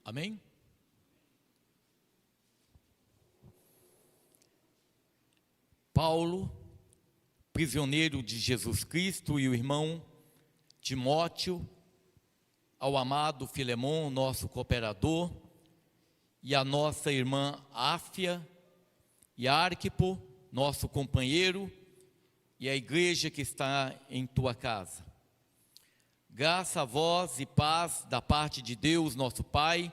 Amém? Paulo, prisioneiro de Jesus Cristo, e o irmão Timóteo, ao amado Filemon, nosso cooperador, e a nossa irmã Áfia e Arquipo, nosso companheiro, e a igreja que está em tua casa. Graça a vós e paz da parte de Deus, nosso Pai,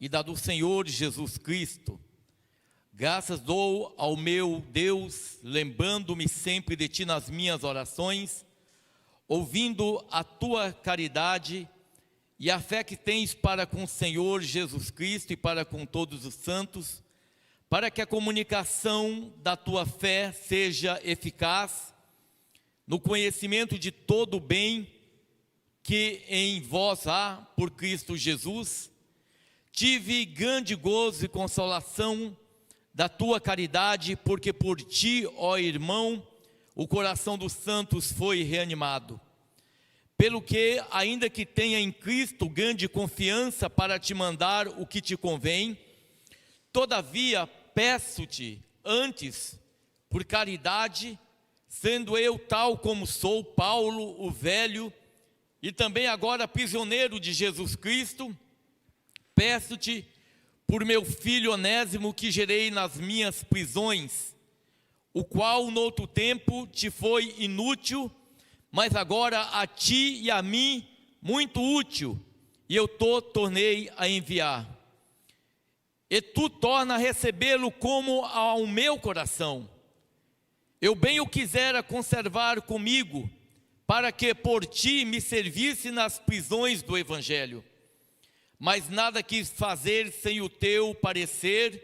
e da do Senhor Jesus Cristo. Graças dou ao meu Deus, lembrando-me sempre de ti nas minhas orações, ouvindo a tua caridade e a fé que tens para com o Senhor Jesus Cristo e para com todos os santos, para que a comunicação da tua fé seja eficaz no conhecimento de todo o bem que em vós há por Cristo Jesus. Tive grande gozo e consolação da tua caridade, porque por ti, ó irmão, o coração dos santos foi reanimado. Pelo que, ainda que tenha em Cristo grande confiança para te mandar o que te convém, todavia peço-te antes, por caridade, sendo eu tal como sou, Paulo, o velho, e também agora prisioneiro de Jesus Cristo, peço-te por meu filho Onésimo, que gerei nas minhas prisões, o qual noutro tempo te foi inútil, mas agora a ti e a mim muito útil, e eu tornei a enviar. E tu torna a recebê-lo como ao meu coração. Eu bem o quisera conservar comigo, para que por ti me servisse nas prisões do Evangelho. Mas nada quis fazer sem o teu parecer,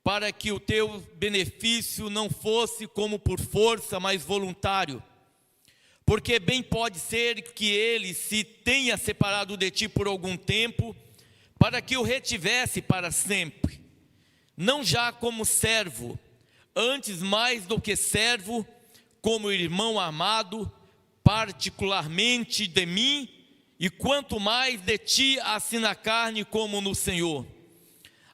para que o teu benefício não fosse como por força, mas voluntário. Porque bem pode ser que ele se tenha separado de ti por algum tempo, para que o retivesse para sempre, não já como servo, antes mais do que servo, como irmão amado, particularmente de mim, e quanto mais de ti, assim na carne como no Senhor.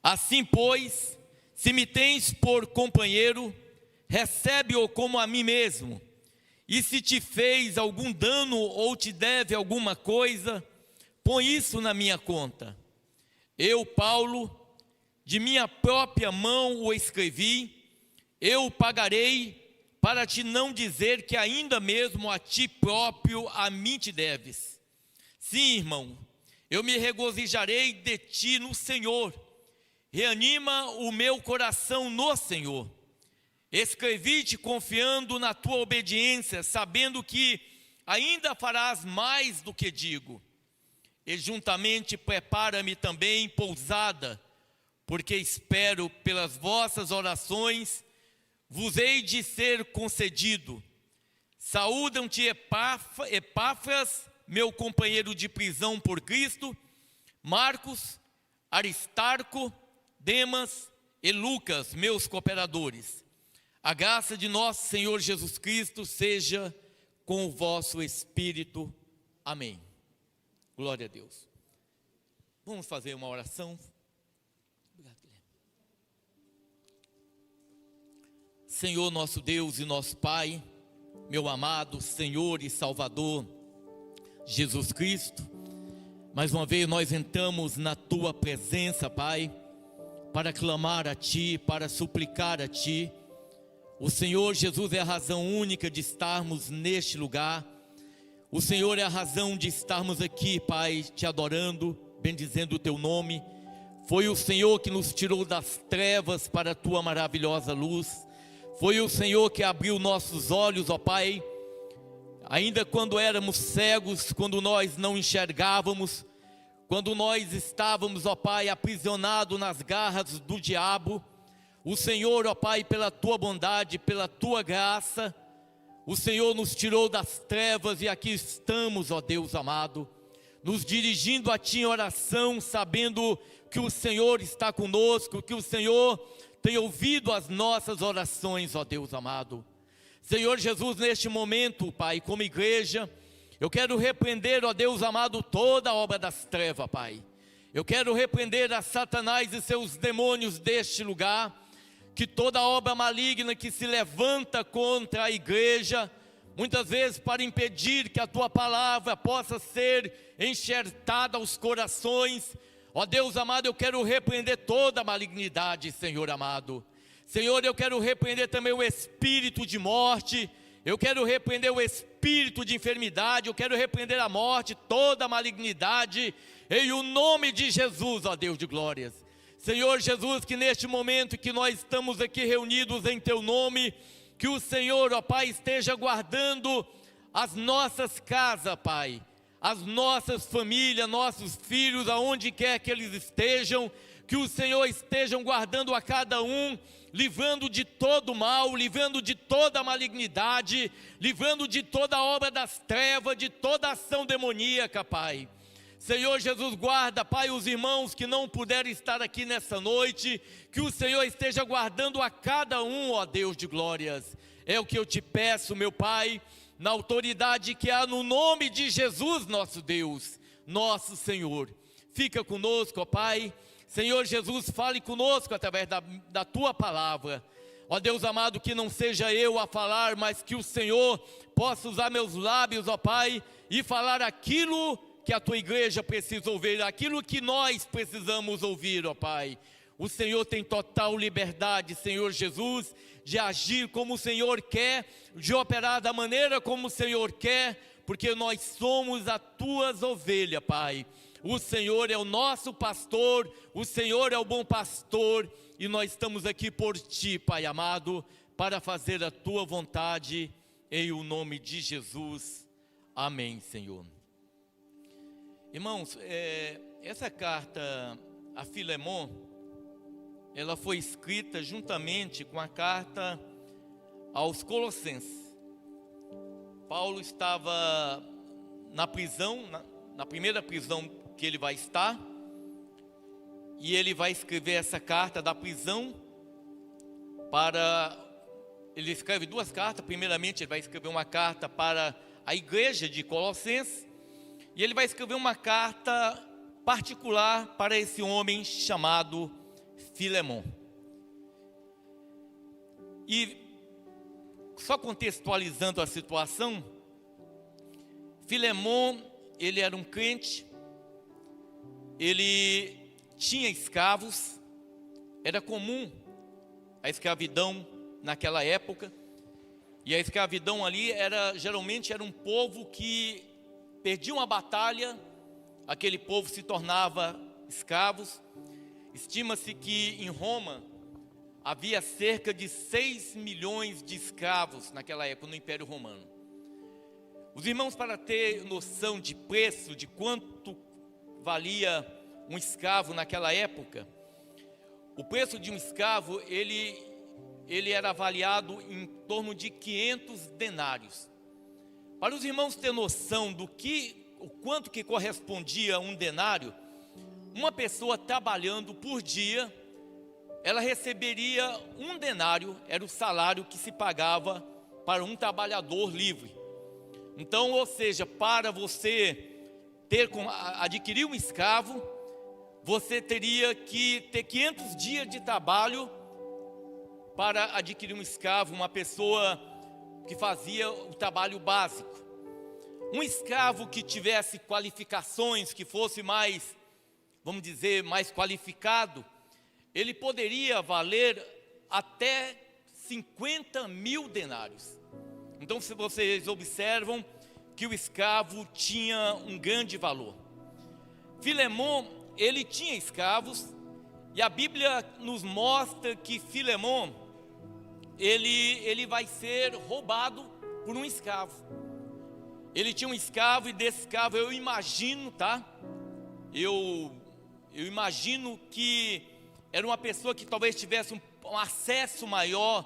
Assim, pois, se me tens por companheiro, recebe-o como a mim mesmo. E se te fez algum dano ou te deve alguma coisa, põe isso na minha conta. Eu, Paulo, de minha própria mão o escrevi, eu o pagarei, para te não dizer que ainda mesmo a ti próprio a mim te deves. Sim, irmão, eu me regozijarei de ti no Senhor. Reanima o meu coração no Senhor. Escrevi-te confiando na tua obediência, sabendo que ainda farás mais do que digo. E juntamente prepara-me também pousada, porque espero pelas vossas orações, vos hei de ser concedido. Saúdam-te Epáfras, meu companheiro de prisão por Cristo, Marcos, Aristarco, Demas e Lucas, meus cooperadores. A graça de nosso Senhor Jesus Cristo seja com o vosso espírito. Amém. Glória a Deus. Vamos fazer uma oração. Obrigado, Guilherme. Senhor nosso Deus e nosso Pai, meu amado Senhor e Salvador Jesus Cristo, mais uma vez nós entramos na tua presença, Pai, para clamar a ti, para suplicar a ti. O Senhor Jesus é a razão única de estarmos neste lugar. O Senhor é a razão de estarmos aqui, Pai, te adorando, bendizendo o teu nome. Foi o Senhor que nos tirou das trevas para a tua maravilhosa luz. Foi o Senhor que abriu nossos olhos, ó Pai, ainda quando éramos cegos, quando nós não enxergávamos, quando nós estávamos, ó Pai, aprisionados nas garras do diabo. O Senhor, ó Pai, pela tua bondade, pela tua graça, o Senhor nos tirou das trevas e aqui estamos, ó Deus amado, nos dirigindo a ti em oração, sabendo que o Senhor está conosco, que o Senhor tem ouvido as nossas orações, ó Deus amado. Senhor Jesus, neste momento, Pai, como igreja, eu quero repreender, ó Deus amado, toda a obra das trevas, Pai. Eu quero repreender a Satanás e seus demônios deste lugar, que toda obra maligna que se levanta contra a igreja, muitas vezes para impedir que a tua palavra possa ser enxertada aos corações, ó Deus amado, eu quero repreender toda a malignidade, Senhor amado. Senhor, eu quero repreender também o espírito de morte, eu quero repreender o espírito de enfermidade, eu quero repreender a morte, toda a malignidade, em o nome de Jesus, ó Deus de glórias. Senhor Jesus, que neste momento que nós estamos aqui reunidos em Teu nome, que o Senhor, ó Pai, esteja guardando as nossas casas, Pai, as nossas famílias, nossos filhos, aonde quer que eles estejam, que o Senhor esteja guardando a cada um, livrando de todo mal, livrando de toda malignidade, livrando de toda obra das trevas, de toda ação demoníaca, Pai. Senhor Jesus, guarda, Pai, os irmãos que não puderam estar aqui nessa noite, que o Senhor esteja guardando a cada um, ó Deus de glórias. É o que eu te peço, meu Pai, na autoridade que há no nome de Jesus, nosso Deus, nosso Senhor. Fica conosco, ó Pai. Senhor Jesus, fale conosco através da Tua palavra. Ó Deus amado, que não seja eu a falar, mas que o Senhor possa usar meus lábios, ó Pai, e falar aquilo que a Tua igreja precisa ouvir, aquilo que nós precisamos ouvir, ó Pai. O Senhor tem total liberdade, Senhor Jesus, de agir como o Senhor quer, de operar da maneira como o Senhor quer, porque nós somos as Tuas ovelhas, Pai. O Senhor é o nosso pastor, o Senhor é o bom pastor, e nós estamos aqui por Ti, Pai amado, para fazer a Tua vontade, em o nome de Jesus. Amém, Senhor. Irmãos, essa carta a Filemon, ela foi escrita juntamente com a carta aos Colossenses. Paulo estava na prisão, na primeira prisão que ele vai estar, e ele vai escrever essa carta da prisão ele escreve duas cartas. Primeiramente ele vai escrever uma carta para a igreja de Colossenses, e ele vai escrever uma carta particular para esse homem chamado Filemon. E só contextualizando a situação, Filemon, ele era um crente, ele tinha escravos, era comum a escravidão naquela época, e a escravidão ali geralmente era um povo que perdia uma batalha, aquele povo se tornava escravos. Estima-se que em Roma havia cerca de 6 milhões de escravos naquela época no Império Romano. Os irmãos, para ter noção de preço, de quanto valia um escravo naquela época, o preço de um escravo, ele era avaliado em torno de 500 denários. Para os irmãos ter noção o quanto que correspondia a um denário, uma pessoa trabalhando por dia, ela receberia um denário, era o salário que se pagava para um trabalhador livre. Então, ou seja, para você adquirir um escravo, você teria que ter 500 dias de trabalho para adquirir um escravo, uma pessoa que fazia o trabalho básico. Um escravo que tivesse qualificações, que fosse mais, vamos dizer, mais qualificado, ele poderia valer até 50 mil denários. Então, se vocês observam que o escravo tinha um grande valor. Filemon, ele tinha escravos, e a Bíblia nos mostra que Filemon, ele vai ser roubado por um escravo. Ele tinha um escravo, e desse escravo eu imagino, tá? Eu imagino que era uma pessoa que talvez tivesse um acesso maior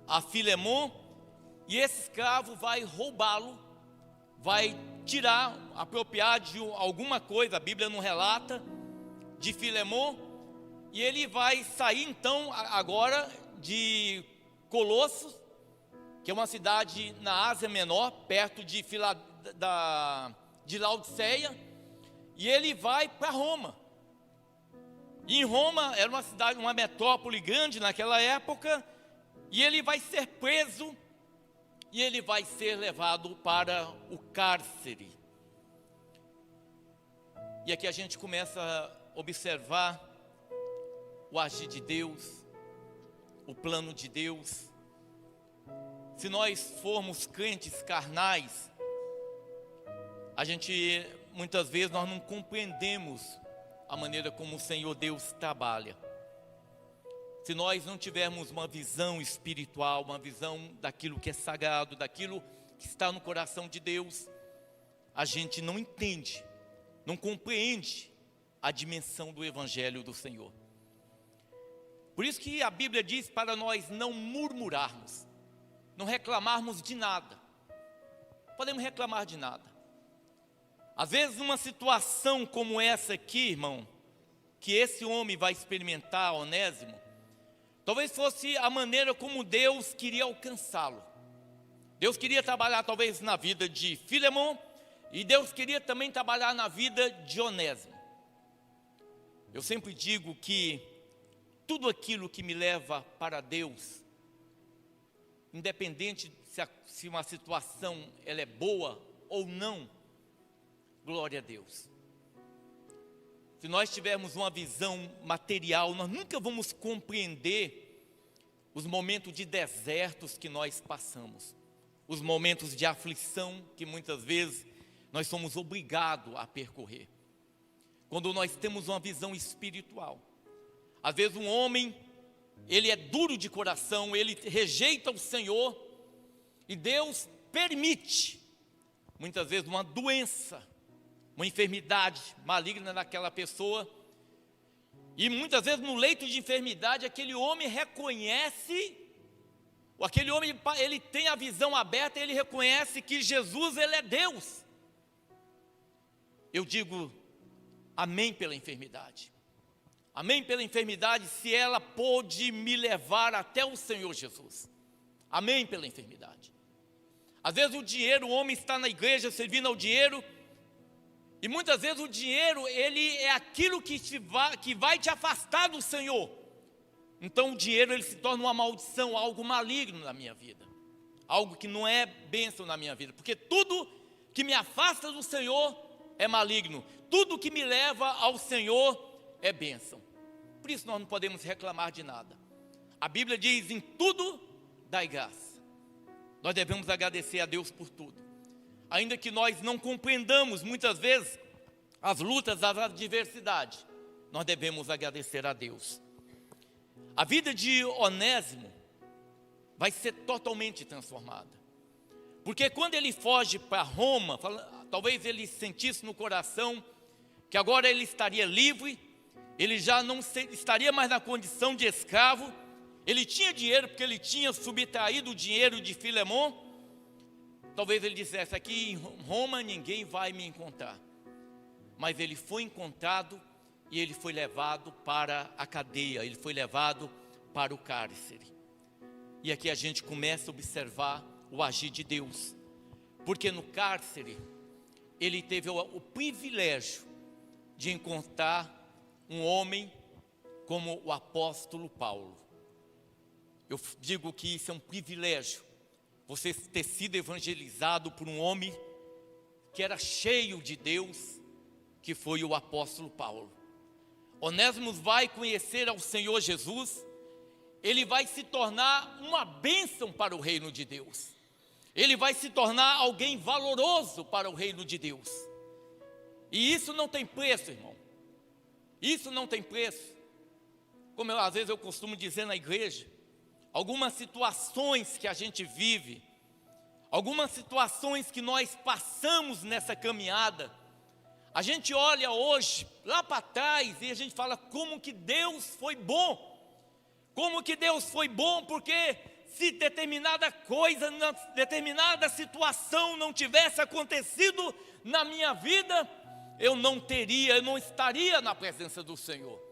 a Filemon, e esse escravo vai roubá-lo, vai tirar, apropriar de alguma coisa, a Bíblia não relata, de Filemon, e ele vai sair então agora de Colossos, que é uma cidade na Ásia Menor, perto de Laodiceia, e ele vai para Roma. E em Roma era uma cidade, uma metrópole grande naquela época, e ele vai ser preso e ele vai ser levado para o cárcere. E aqui a gente começa a observar o agir de Deus, o plano de Deus. Se nós formos crentes carnais, muitas vezes nós não compreendemos a maneira como o Senhor Deus trabalha. Se nós não tivermos uma visão espiritual, uma visão daquilo que é sagrado, daquilo que está no coração de Deus, a gente não entende, não compreende a dimensão do Evangelho do Senhor. Por isso que a Bíblia diz para nós não murmurarmos, não reclamarmos de nada. Podemos reclamar de nada. Às vezes numa situação como essa aqui, irmão, que esse homem vai experimentar, Onésimo, talvez fosse a maneira como Deus queria alcançá-lo. Deus queria trabalhar talvez na vida de Filemon, e Deus queria também trabalhar na vida de Onésimo. Eu sempre digo que tudo aquilo que me leva para Deus, independente se uma situação ela é boa ou não, glória a Deus. Se nós tivermos uma visão material, nós nunca vamos compreender os momentos de desertos que nós passamos, os momentos de aflição que muitas vezes nós somos obrigados a percorrer. Quando nós temos uma visão espiritual, às vezes um homem, ele é duro de coração, ele rejeita o Senhor, e Deus permite, muitas vezes, uma doença, uma enfermidade maligna naquela pessoa, e muitas vezes no leito de enfermidade, aquele homem reconhece, aquele homem ele tem a visão aberta, ele reconhece que Jesus ele é Deus. Eu digo amém pela enfermidade, amém pela enfermidade, se ela pôde me levar até o Senhor Jesus, amém pela enfermidade. Às vezes o dinheiro, o homem está na igreja servindo ao dinheiro, e muitas vezes o dinheiro, ele é aquilo que vai te afastar do Senhor. Então o dinheiro, ele se torna uma maldição, algo maligno na minha vida, algo que não é bênção na minha vida, porque tudo que me afasta do Senhor é maligno, tudo que me leva ao Senhor é bênção. Por isso nós não podemos reclamar de nada. A Bíblia diz: em tudo dai graça. Nós devemos agradecer a Deus por tudo. Ainda que nós não compreendamos muitas vezes as lutas, as adversidades, nós devemos agradecer a Deus. A vida de Onésimo vai ser totalmente transformada, porque quando ele foge para Roma, talvez ele sentisse no coração que agora ele estaria livre, ele já não estaria mais na condição de escravo, ele tinha dinheiro porque ele tinha subtraído o dinheiro de Filemon. Talvez ele dissesse: aqui em Roma ninguém vai me encontrar. Mas ele foi encontrado e ele foi levado para a cadeia, ele foi levado para o cárcere. E aqui a gente começa a observar o agir de Deus, porque no cárcere ele teve o privilégio de encontrar um homem como o apóstolo Paulo. Eu digo que isso é um privilégio, você ter sido evangelizado por um homem que era cheio de Deus, que foi o apóstolo Paulo. Onésimo vai conhecer ao Senhor Jesus, ele vai se tornar uma bênção para o reino de Deus, ele vai se tornar alguém valoroso para o reino de Deus, e isso não tem preço, irmão, isso não tem preço. Como às vezes eu costumo dizer na igreja, algumas situações que a gente vive, algumas situações que nós passamos nessa caminhada, a gente olha hoje, lá para trás, e a gente fala como que Deus foi bom, como que Deus foi bom, porque se determinada coisa, determinada situação não tivesse acontecido na minha vida, eu não estaria na presença do Senhor.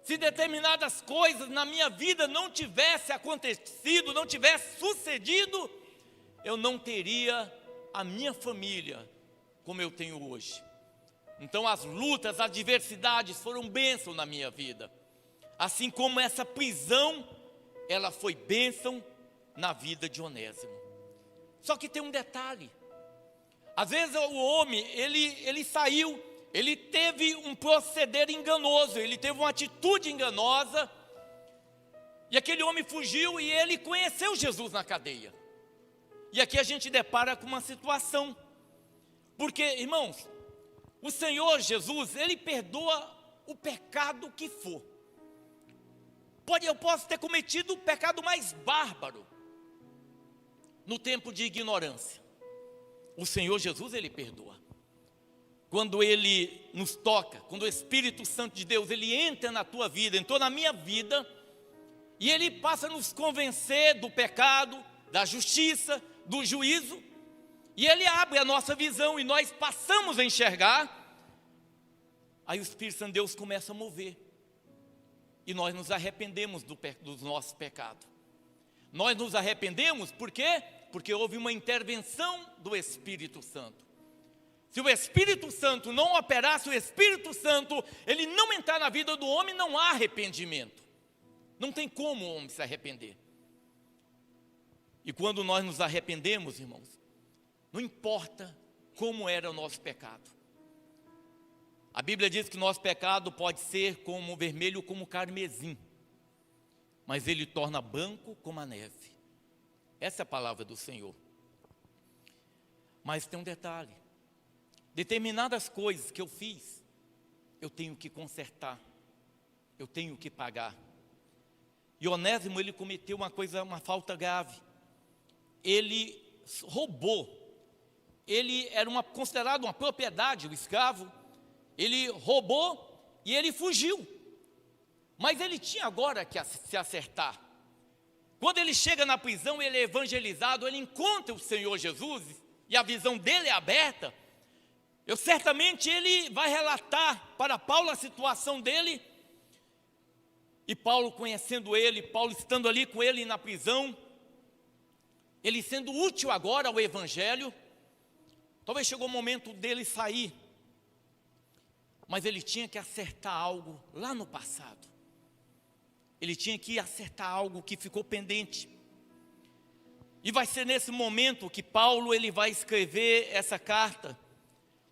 Se determinadas coisas na minha vida não tivesse acontecido, não tivesse sucedido, eu não teria a minha família como eu tenho hoje. Então as lutas, as adversidades foram bênção na minha vida. Assim como essa prisão, ela foi bênção na vida de Onésimo. Só que tem um detalhe. Às vezes o homem, ele saiu, ele teve um proceder enganoso, ele teve uma atitude enganosa, e aquele homem fugiu e ele conheceu Jesus na cadeia. E aqui a gente depara com uma situação, porque, irmãos, o Senhor Jesus, Ele perdoa o pecado que for. Eu posso ter cometido o pecado mais bárbaro no tempo de ignorância. O Senhor Jesus, Ele perdoa. Quando Ele nos toca, quando o Espírito Santo de Deus, Ele entra na tua vida, entrou na minha vida, e Ele passa a nos convencer do pecado, da justiça, do juízo, e Ele abre a nossa visão e nós passamos a enxergar. Aí o Espírito Santo de Deus começa a mover e nós nos arrependemos dos nossos pecados. Nós nos arrependemos por quê? Porque houve uma intervenção do Espírito Santo. Se o Espírito Santo não operar, se o Espírito Santo ele não entrar na vida do homem, não há arrependimento. Não tem como o homem se arrepender. E quando nós nos arrependemos, irmãos, não importa como era o nosso pecado. A Bíblia diz que nosso pecado pode ser como vermelho, como carmesim, mas ele torna branco como a neve. Essa é a palavra do Senhor. Mas tem um detalhe. Determinadas coisas que eu fiz, eu tenho que consertar, eu tenho que pagar. E Onésimo, ele cometeu uma falta grave. Ele roubou. Ele era considerado uma propriedade, o escravo. Ele roubou e ele fugiu. Mas ele tinha agora que se acertar. Quando ele chega na prisão, ele é evangelizado, ele encontra o Senhor Jesus, e a visão dele é aberta. Certamente ele vai relatar para Paulo a situação dele, e Paulo conhecendo ele, Paulo estando ali com ele na prisão, ele sendo útil agora ao evangelho. Talvez chegou o momento dele sair, mas ele tinha que acertar algo lá no passado. Ele tinha que acertar algo que ficou pendente. E vai ser nesse momento que Paulo ele vai escrever essa carta,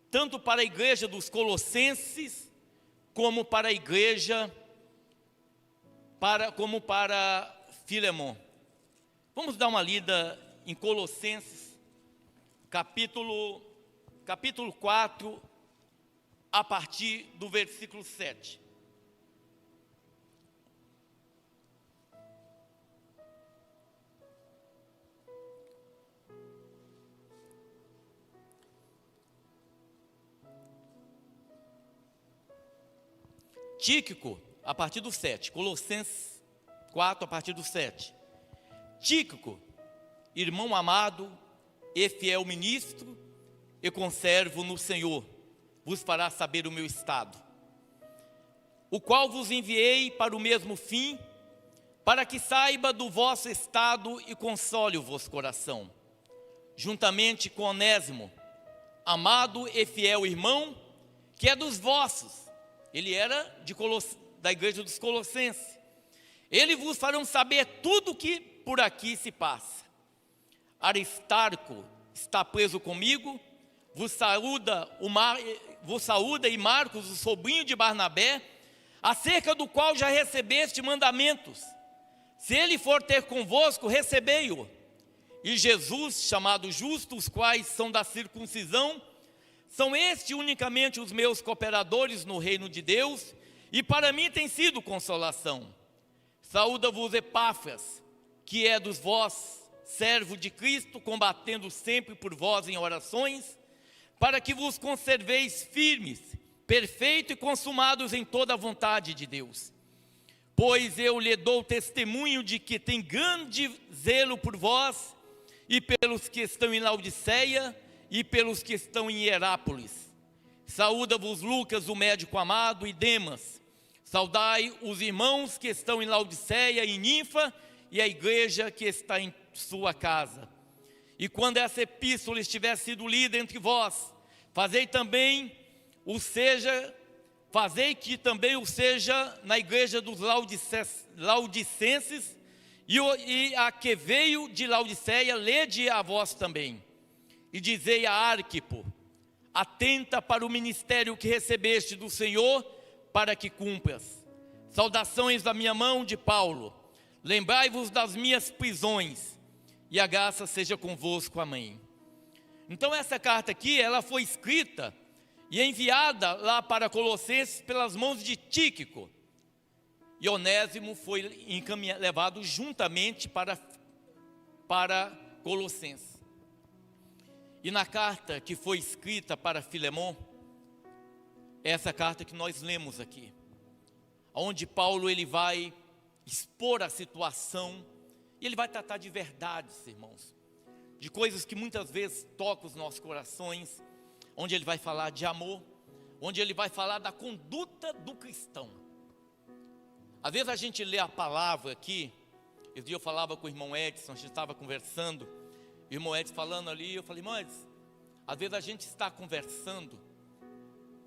tanto para a igreja dos Colossenses, como para a igreja, como para Filemon. Vamos dar uma lida em Colossenses, capítulo 4, a partir do versículo 7. Tíquico, a partir do 7, Colossenses 4, a partir do 7. Tíquico, irmão amado e fiel ministro e conservo no Senhor, vos fará saber o meu estado, o qual vos enviei para o mesmo fim, para que saiba do vosso estado e console o vosso coração, juntamente com Onésimo, amado e fiel irmão, que é dos vossos. Ele era da igreja dos Colossenses. Ele vos farão saber tudo o que por aqui se passa. Aristarco está preso comigo, vos saúda e Marcos, o sobrinho de Barnabé, acerca do qual já recebeste mandamentos. Se ele for ter convosco, recebei-o. E Jesus, chamado justo, os quais são da circuncisão, são estes unicamente os meus cooperadores no reino de Deus, e para mim tem sido consolação. Saúda-vos Epáfras, que é dos vós, servo de Cristo, combatendo sempre por vós em orações, para que vos conserveis firmes, perfeitos e consumados em toda a vontade de Deus. Pois eu lhe dou testemunho de que tem grande zelo por vós, e pelos que estão em Laodiceia, e pelos que estão em Hierápolis. Saúda-vos Lucas, o médico amado, e Demas. Saudai os irmãos que estão em Laodiceia e Ninfa, e a igreja que está em sua casa. E quando essa epístola estiver sido lida entre vós, fazei também fazei que também o seja na igreja dos Laodicenses, e a que veio de Laodiceia, lede a vós também. E dizei a Arquipo: atenta para o ministério que recebeste do Senhor, para que cumpras. Saudações da minha mão, de Paulo. Lembrai-vos das minhas prisões, e a graça seja convosco. Amém. Então essa carta aqui, ela foi escrita e enviada lá para Colossenses pelas mãos de Tíquico. E Onésimo foi levado juntamente para Colossenses. E na carta que foi escrita para Filemon, essa carta que nós lemos aqui, onde Paulo ele vai expor a situação, e ele vai tratar de verdades, irmãos, de coisas que muitas vezes tocam os nossos corações, onde ele vai falar de amor, onde ele vai falar da conduta do cristão. Às vezes a gente lê a palavra aqui. Esse dia eu falava com o irmão Edson, a gente estava conversando, o irmão Edson falando ali, eu falei: irmão Edson, às vezes a gente está conversando,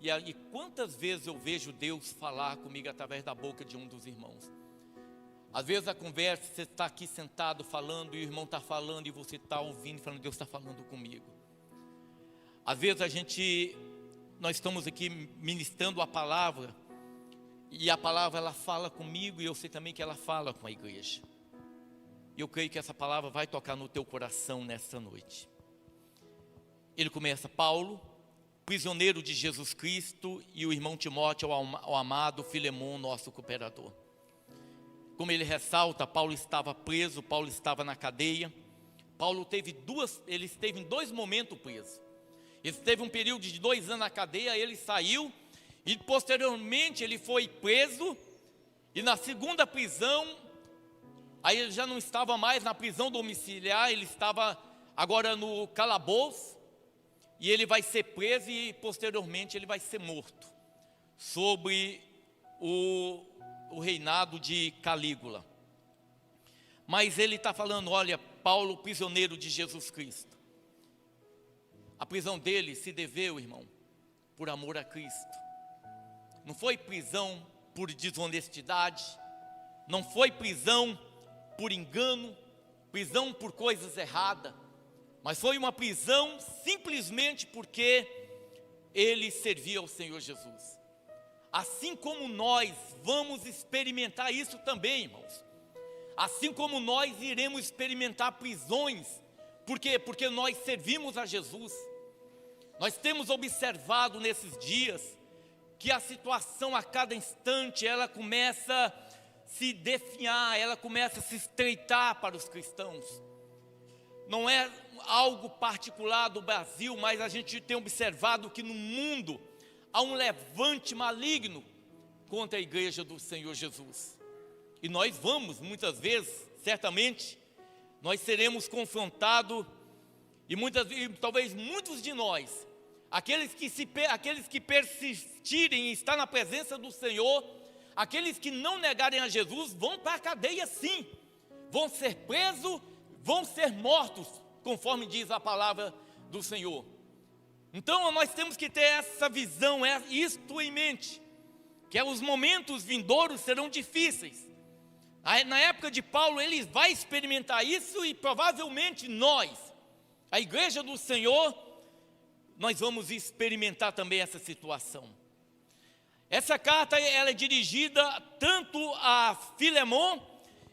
e quantas vezes eu vejo Deus falar comigo através da boca de um dos irmãos. Às vezes a conversa, você está aqui sentado falando, e o irmão está falando, e você está ouvindo, falando: Deus está falando comigo. Às vezes nós estamos aqui ministrando a palavra, e a palavra ela fala comigo, e eu sei também que ela fala com a igreja. E eu creio que essa palavra vai tocar no teu coração nessa noite. Ele começa: Paulo, prisioneiro de Jesus Cristo, e o irmão Timóteo, ao amado Filemon, nosso cooperador. Como ele ressalta, Paulo estava preso, Paulo estava na cadeia. Paulo ele esteve em 2 momentos preso. Ele teve um período de 2 anos na cadeia, ele saiu, e posteriormente ele foi preso, e na segunda prisão, aí ele já não estava mais na prisão domiciliar, ele estava agora no calabouço, e ele vai ser preso, e posteriormente ele vai ser morto, sobre o reinado de Calígula. Mas ele está falando: olha, Paulo, prisioneiro de Jesus Cristo. A prisão dele se deveu, irmão, por amor a Cristo. Não foi prisão por desonestidade, não foi prisão por engano, prisão por coisas erradas, mas foi uma prisão simplesmente porque ele servia ao Senhor Jesus. Assim como nós vamos experimentar isso também, irmãos. Assim como nós iremos experimentar prisões. Por quê? Porque nós servimos a Jesus. Nós temos observado nesses dias que a situação a cada instante ela começa a se definhar, ela começa a se estreitar para os cristãos. Não é algo particular do Brasil, mas a gente tem observado que no mundo há um levante maligno contra a igreja do Senhor Jesus. E nós vamos, muitas vezes, certamente, nós seremos confrontados, e talvez muitos de nós, aqueles que persistirem em estar na presença do Senhor, aqueles que não negarem a Jesus, vão para a cadeia sim, vão ser presos, vão ser mortos, conforme diz a palavra do Senhor. Então nós temos que ter essa visão, isto em mente, que os momentos vindouros serão difíceis. Na época de Paulo ele vai experimentar isso, e provavelmente nós, a igreja do Senhor, nós vamos experimentar também essa situação. Essa carta ela é dirigida tanto a Filemon,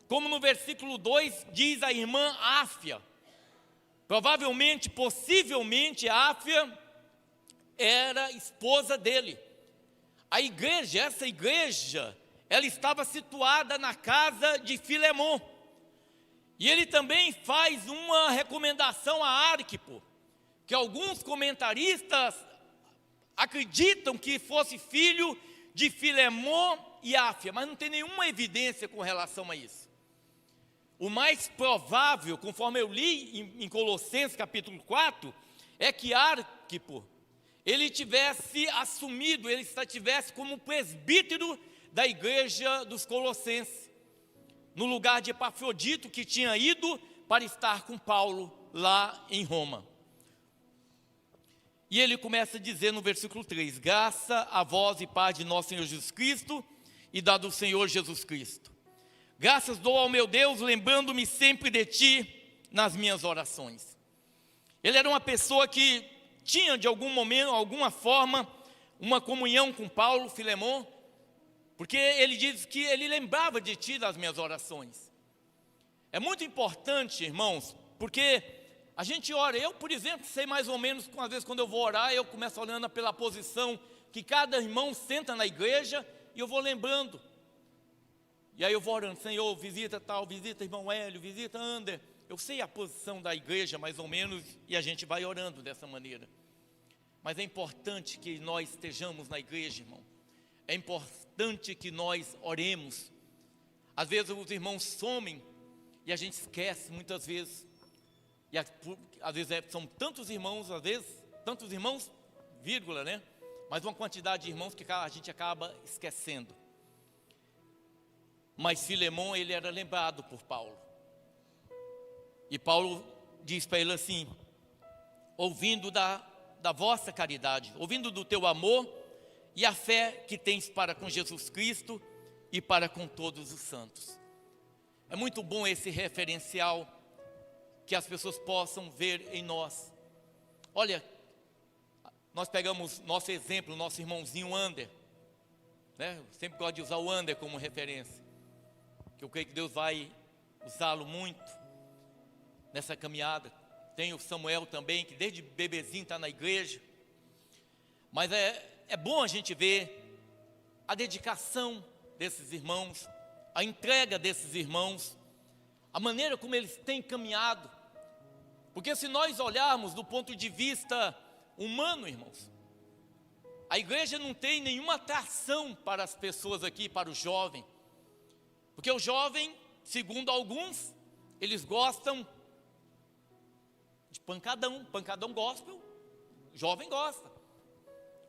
como no versículo 2 diz a irmã Áfia. Provavelmente, possivelmente, Áfia era esposa dele. Essa igreja, ela estava situada na casa de Filemon. E ele também faz uma recomendação a Arquipo, que alguns comentaristas acreditam que fosse filho de Filemon e Áfia, mas não tem nenhuma evidência com relação a isso. O mais provável, conforme eu li em Colossenses capítulo 4, é que Arquipo, ele tivesse assumido, ele estivesse como presbítero da igreja dos Colossenses, no lugar de Epafrodito, que tinha ido para estar com Paulo lá em Roma. E ele começa a dizer no versículo 3: graça a vós e paz de nosso Senhor Jesus Cristo e da do Senhor Jesus Cristo. Graças dou ao meu Deus, lembrando-me sempre de ti nas minhas orações. Ele era uma pessoa que tinha de algum momento, alguma forma, uma comunhão com Paulo, Filemon, porque ele diz que ele lembrava de ti nas minhas orações. É muito importante, irmãos, porque a gente ora. Eu, por exemplo, sei mais ou menos, às vezes quando eu vou orar, eu começo olhando pela posição que cada irmão senta na igreja, e eu vou lembrando. E aí eu vou orando: Senhor, visita tal, visita irmão Hélio, visita Ander. Eu sei a posição da igreja mais ou menos, e a gente vai orando dessa maneira. Mas é importante que nós estejamos na igreja, irmão. É importante que nós oremos. Às vezes os irmãos somem e a gente esquece muitas vezes. E às vezes são tantos irmãos, às vezes, tantos irmãos, vírgula, né? Mas uma quantidade de irmãos que a gente acaba esquecendo. Mas Filemon, ele era lembrado por Paulo. E Paulo diz para ele assim: ouvindo da vossa caridade, ouvindo do teu amor e a fé que tens para com Jesus Cristo e para com todos os santos. É muito bom esse referencial, que as pessoas possam ver em nós. Olha, nós pegamos nosso exemplo, nosso irmãozinho Ander, né? Eu sempre gosto de usar o Ander como referência, que eu creio que Deus vai usá-lo muito nessa caminhada. Tem o Samuel também, que desde bebezinho está na igreja. Mas é bom a gente ver a dedicação desses irmãos, a entrega desses irmãos, a maneira como eles têm caminhado. Porque se nós olharmos do ponto de vista humano, irmãos, a igreja não tem nenhuma atração para as pessoas aqui, para o jovem. Porque o jovem, segundo alguns, eles gostam de pancadão gospel, jovem gosta.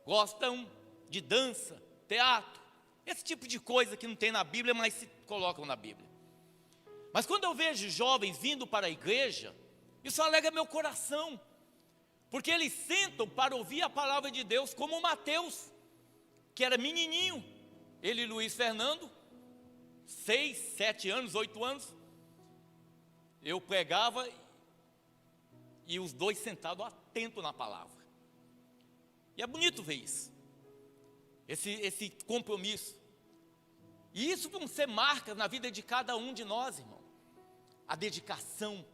Gostam de dança, teatro, esse tipo de coisa que não tem na Bíblia, mas se colocam na Bíblia. Mas quando eu vejo jovens vindo para a igreja, isso alegra meu coração, porque eles sentam para ouvir a palavra de Deus, como o Mateus, que era menininho, ele e Luiz Fernando, 6, 7 anos, 8 anos, eu pregava e os dois sentados atentos na palavra. E é bonito ver isso, esse compromisso. E isso vão ser marcas na vida de cada um de nós, irmão. A dedicação,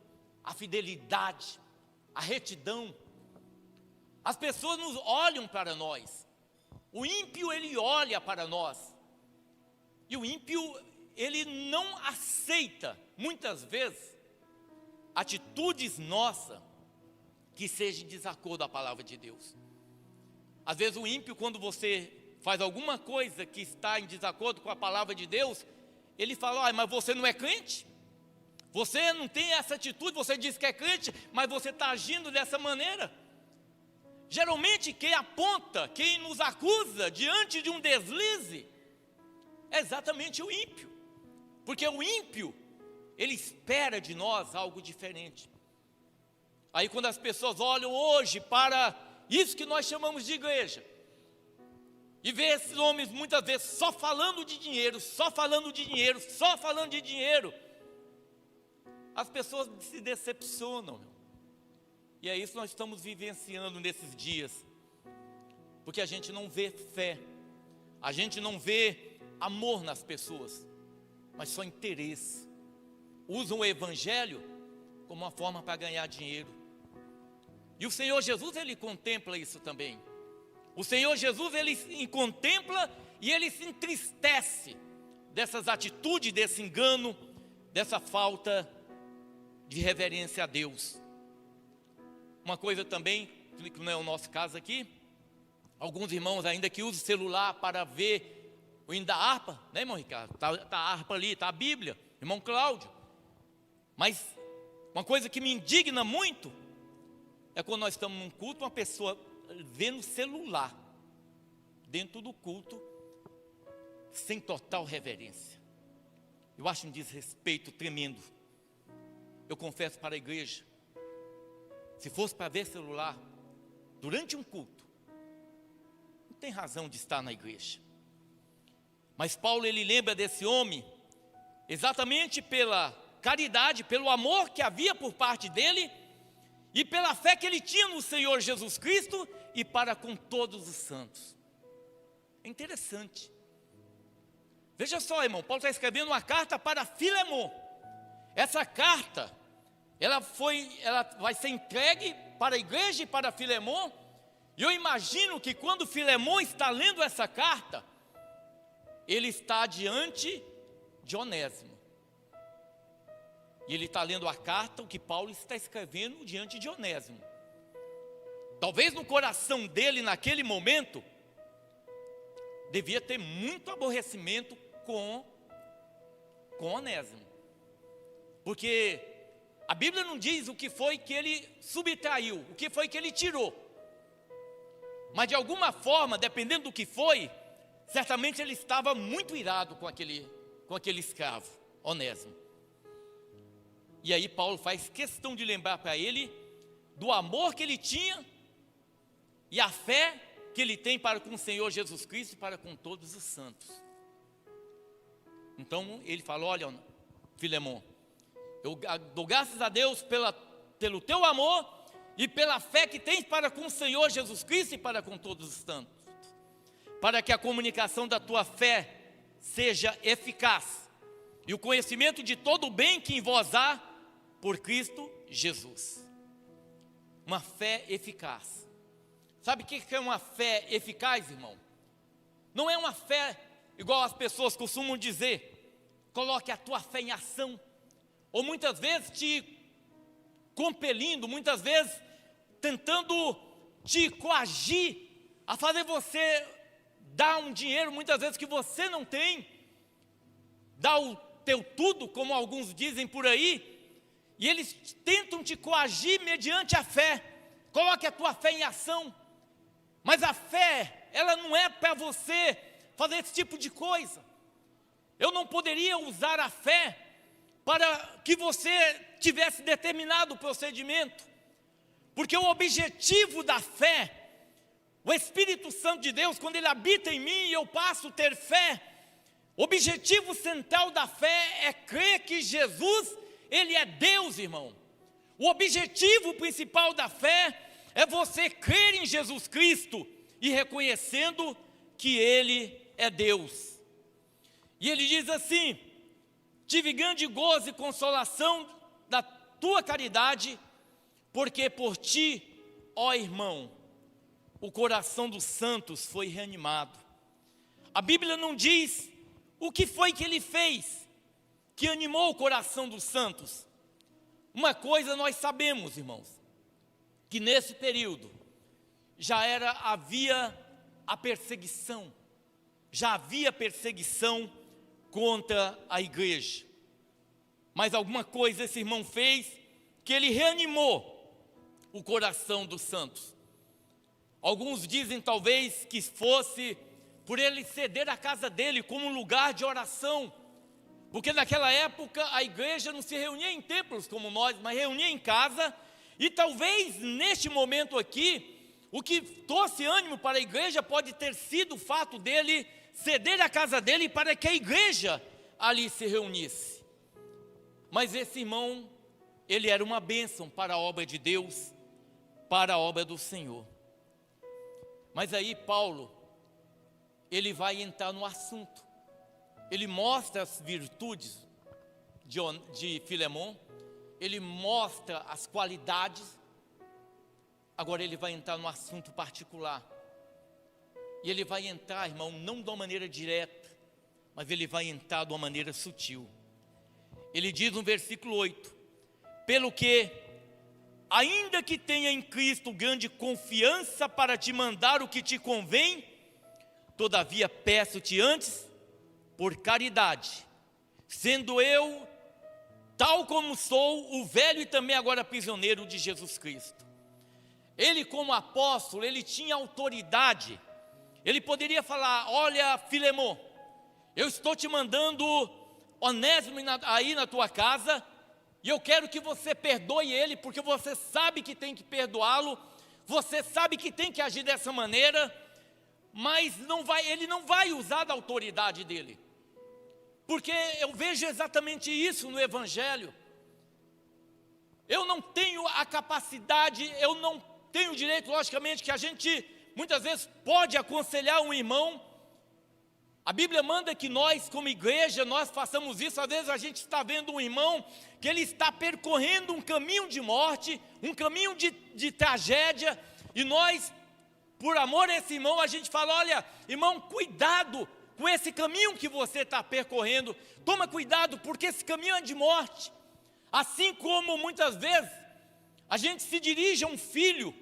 a fidelidade, a retidão. As pessoas nos olham para nós. O ímpio, ele olha para nós. E o ímpio, ele não aceita, muitas vezes, atitudes nossas que sejam em desacordo à palavra de Deus. Às vezes o ímpio, quando você faz alguma coisa que está em desacordo com a palavra de Deus, ele fala: mas você não é crente? Você não tem essa atitude, você diz que é crente, mas você está agindo dessa maneira. Geralmente quem aponta, quem nos acusa diante de um deslize, é exatamente o ímpio. Porque o ímpio, ele espera de nós algo diferente. Aí quando as pessoas olham hoje para isso que nós chamamos de igreja, e vê esses homens muitas vezes só falando de dinheiro, só falando de dinheiro, só falando de dinheiro, as pessoas se decepcionam. E é isso que nós estamos vivenciando nesses dias. Porque a gente não vê fé, a gente não vê amor nas pessoas, mas só interesse. Usam o evangelho como uma forma para ganhar dinheiro. E o Senhor Jesus, ele contempla isso também. O Senhor Jesus, ele contempla e ele se entristece dessas atitudes, desse engano, dessa falta de reverência a Deus. Uma coisa também, que não é o nosso caso aqui, alguns irmãos ainda que usam o celular para ver o hino da harpa, né, irmão Ricardo? Está a harpa ali, está a Bíblia, irmão Cláudio. Mas uma coisa que me indigna muito é quando nós estamos num culto, uma pessoa vendo o celular dentro do culto, sem total reverência. Eu acho um desrespeito tremendo. Eu confesso para a igreja, se fosse para ver celular, durante um culto, não tem razão de estar na igreja. Mas Paulo, ele lembra desse homem, exatamente pela caridade, pelo amor que havia por parte dele, e pela fé que ele tinha no Senhor Jesus Cristo, e para com todos os santos. É interessante. Veja só, irmão, Paulo está escrevendo uma carta para Filemon. Essa carta, ela vai ser entregue para a igreja e para Filemon. E eu imagino que quando Filemon está lendo essa carta, ele está diante de Onésimo. E ele está lendo a carta, o que Paulo está escrevendo diante de Onésimo. Talvez no coração dele, naquele momento, devia ter muito aborrecimento com Onésimo. Porque a Bíblia não diz o que foi que ele subtraiu, o que foi que ele tirou. Mas de alguma forma, dependendo do que foi, certamente ele estava muito irado com aquele escravo, Onésimo. E aí Paulo faz questão de lembrar para ele do amor que ele tinha e a fé que ele tem para com o Senhor Jesus Cristo e para com todos os santos. Então ele fala: olha, Filemon, eu dou graças a Deus pelo teu amor e pela fé que tens para com o Senhor Jesus Cristo e para com todos os santos, para que a comunicação da tua fé seja eficaz e o conhecimento de todo o bem que em vós há por Cristo Jesus. Uma fé eficaz. Sabe o que é uma fé eficaz, irmão? Não é uma fé igual as pessoas costumam dizer, coloque a tua fé em ação, ou muitas vezes te compelindo, muitas vezes tentando te coagir a fazer você dar um dinheiro, muitas vezes que você não tem, dar o teu tudo, como alguns dizem por aí, e eles tentam te coagir mediante a fé. Coloque a tua fé em ação. Mas a fé, ela não é para você fazer esse tipo de coisa. Eu não poderia usar a fé para que você tivesse determinado procedimento, porque o objetivo da fé, o Espírito Santo de Deus, quando ele habita em mim e eu passo a ter fé, o objetivo central da fé é crer que Jesus, ele é Deus, irmão. O objetivo principal da fé é você crer em Jesus Cristo e reconhecendo que ele é Deus. E ele diz assim: tive grande gozo e consolação da tua caridade, porque por ti, ó irmão, o coração dos santos foi reanimado. A Bíblia não diz o que foi que ele fez que animou o coração dos santos. Uma coisa nós sabemos, irmãos, que nesse período havia a perseguição, já havia perseguição contra a igreja. Mas alguma coisa esse irmão fez que ele reanimou o coração dos santos. Alguns dizem talvez que fosse por ele ceder a casa dele como um lugar de oração, porque naquela época a igreja não se reunia em templos como nós, mas reunia em casa. E talvez neste momento aqui, o que trouxe ânimo para a igreja pode ter sido o fato dele ceder a casa dele para que a igreja ali se reunisse. Mas esse irmão, ele era uma bênção para a obra de Deus, para a obra do Senhor. Mas aí Paulo, ele vai entrar no assunto. Ele mostra as virtudes de Filemon, ele mostra as qualidades. Agora ele vai entrar no assunto particular. E ele vai entrar, irmão, não de uma maneira direta, mas ele vai entrar de uma maneira sutil. Ele diz no versículo 8: pelo que, ainda que tenha em Cristo grande confiança para te mandar o que te convém, todavia peço-te antes, por caridade, sendo eu, tal como sou, o velho e também agora prisioneiro de Jesus Cristo. Ele, como apóstolo, ele tinha autoridade. Ele poderia falar: olha, Filemon, eu estou te mandando Onésimo aí na tua casa, e eu quero que você perdoe ele, porque você sabe que tem que perdoá-lo. você sabe que tem que agir dessa maneira, mas ele não vai usar da autoridade dele. Porque eu vejo exatamente isso no Evangelho. Eu não tenho a capacidade, eu não tenho o direito, logicamente, que a gente muitas vezes pode aconselhar um irmão. A Bíblia manda que nós, como igreja, nós façamos isso. Às vezes a gente está vendo um irmão que ele está percorrendo um caminho de morte, um caminho de tragédia, e nós, por amor a esse irmão, a gente fala: olha, irmão, cuidado com esse caminho que você está percorrendo, toma cuidado, porque esse caminho é de morte. Assim como muitas vezes a gente se dirige a um filho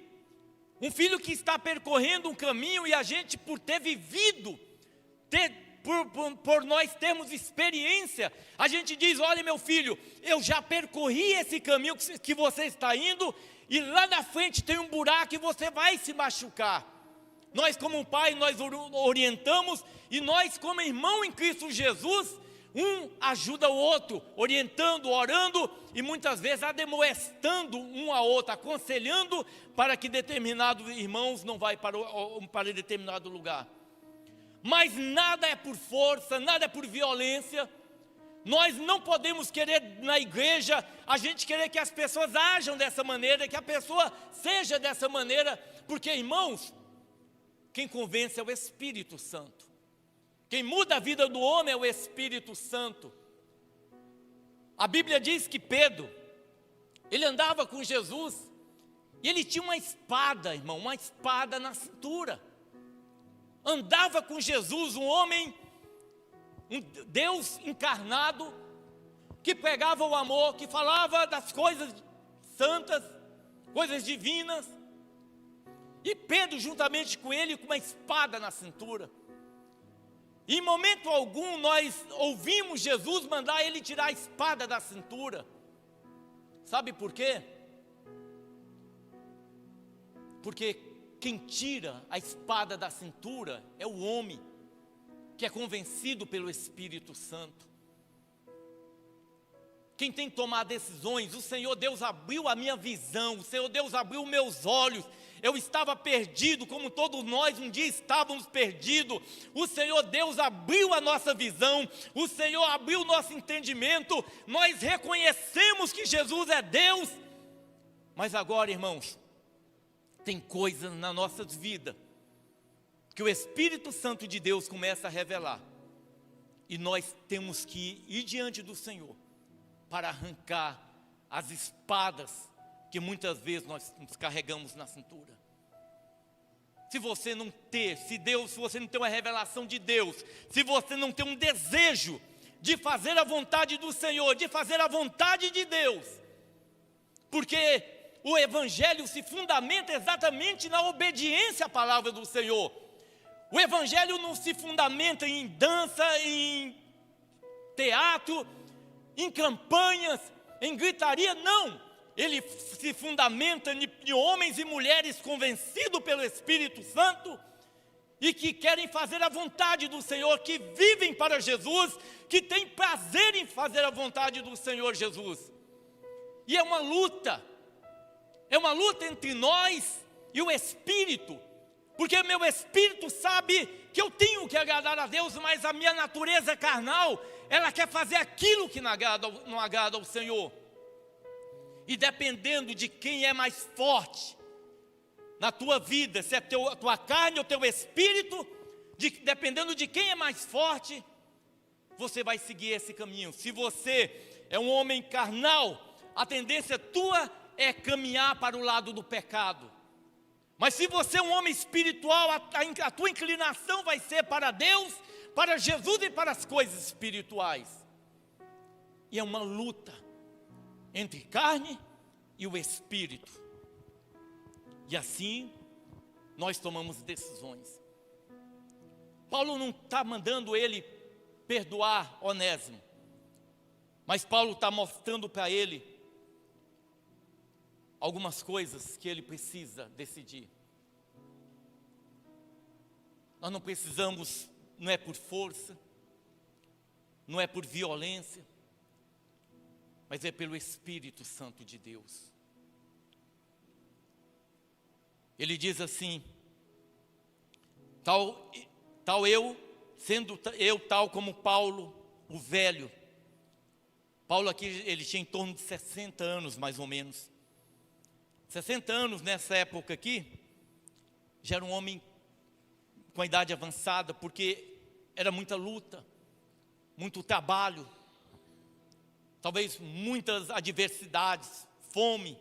que está percorrendo um caminho, e a gente, por ter vivido, por nós termos experiência, a gente diz: olha, meu filho, eu já percorri esse caminho que você está indo, e lá na frente tem um buraco e você vai se machucar. Nós, como pai, nós orientamos, e nós, como irmão em Cristo Jesus, um ajuda o outro, orientando, orando, e muitas vezes admoestando um ao outro, aconselhando para que determinados irmãos não vá para determinado lugar. Mas nada é por força, nada é por violência. Nós não podemos querer na igreja, a gente querer que as pessoas ajam dessa maneira, que a pessoa seja dessa maneira, porque, irmãos, quem convence é o Espírito Santo. Quem muda a vida do homem é o Espírito Santo. A Bíblia diz que Pedro, ele andava com Jesus, e ele tinha uma espada, irmão, uma espada na cintura. Andava com Jesus, um homem, um Deus encarnado, que pregava o amor, que falava das coisas santas, coisas divinas. E Pedro, juntamente com ele, com uma espada na cintura. Em momento algum nós ouvimos Jesus mandar ele tirar a espada da cintura. Sabe por quê? Porque quem tira a espada da cintura é o homem que é convencido pelo Espírito Santo. Quem tem que tomar decisões, o Senhor Deus abriu a minha visão, o Senhor Deus abriu meus olhos. Eu estava perdido, como todos nós um dia estávamos perdidos. O Senhor Deus abriu a nossa visão, o Senhor abriu o nosso entendimento. Nós reconhecemos que Jesus é Deus. Mas agora, irmãos, tem coisas na nossa vida que o Espírito Santo de Deus começa a revelar, e nós temos que ir diante do Senhor para arrancar as espadas que muitas vezes nós nos carregamos na cintura. Se você não ter, se você não tem uma revelação de Deus, se você não tem um desejo de fazer a vontade do Senhor, de fazer a vontade de Deus, porque o Evangelho se fundamenta exatamente na obediência à palavra do Senhor. O Evangelho não se fundamenta em dança, em teatro, em campanhas, em gritaria, não. Ele se fundamenta em homens e mulheres convencidos pelo Espírito Santo e que querem fazer a vontade do Senhor, que vivem para Jesus, que têm prazer em fazer a vontade do Senhor Jesus. E é uma luta entre nós e o Espírito, porque meu Espírito sabe que eu tenho que agradar a Deus, mas a minha natureza carnal, ela quer fazer aquilo que não agrada ao Senhor. E dependendo de quem é mais forte na tua vida, se é a tua carne ou teu espírito, dependendo de quem é mais forte, você vai seguir esse caminho. Se você é um homem carnal, a tendência tua é caminhar para o lado do pecado. Mas se você é um homem espiritual, a tua inclinação vai ser para Deus, para Jesus e para as coisas espirituais. E é uma luta entre carne e o Espírito. E assim, nós tomamos decisões. Paulo não está mandando ele perdoar Onésimo, mas Paulo está mostrando para ele algumas coisas que ele precisa decidir. Nós não precisamos, não é por força, não é por violência, mas é pelo Espírito Santo de Deus. Ele diz assim: tal eu, sendo eu tal como Paulo, o velho. Paulo aqui, ele tinha em torno de 60 anos, mais ou menos. 60 anos nessa época aqui, já era um homem com a idade avançada, porque era muita luta, muito trabalho, talvez muitas adversidades, fome,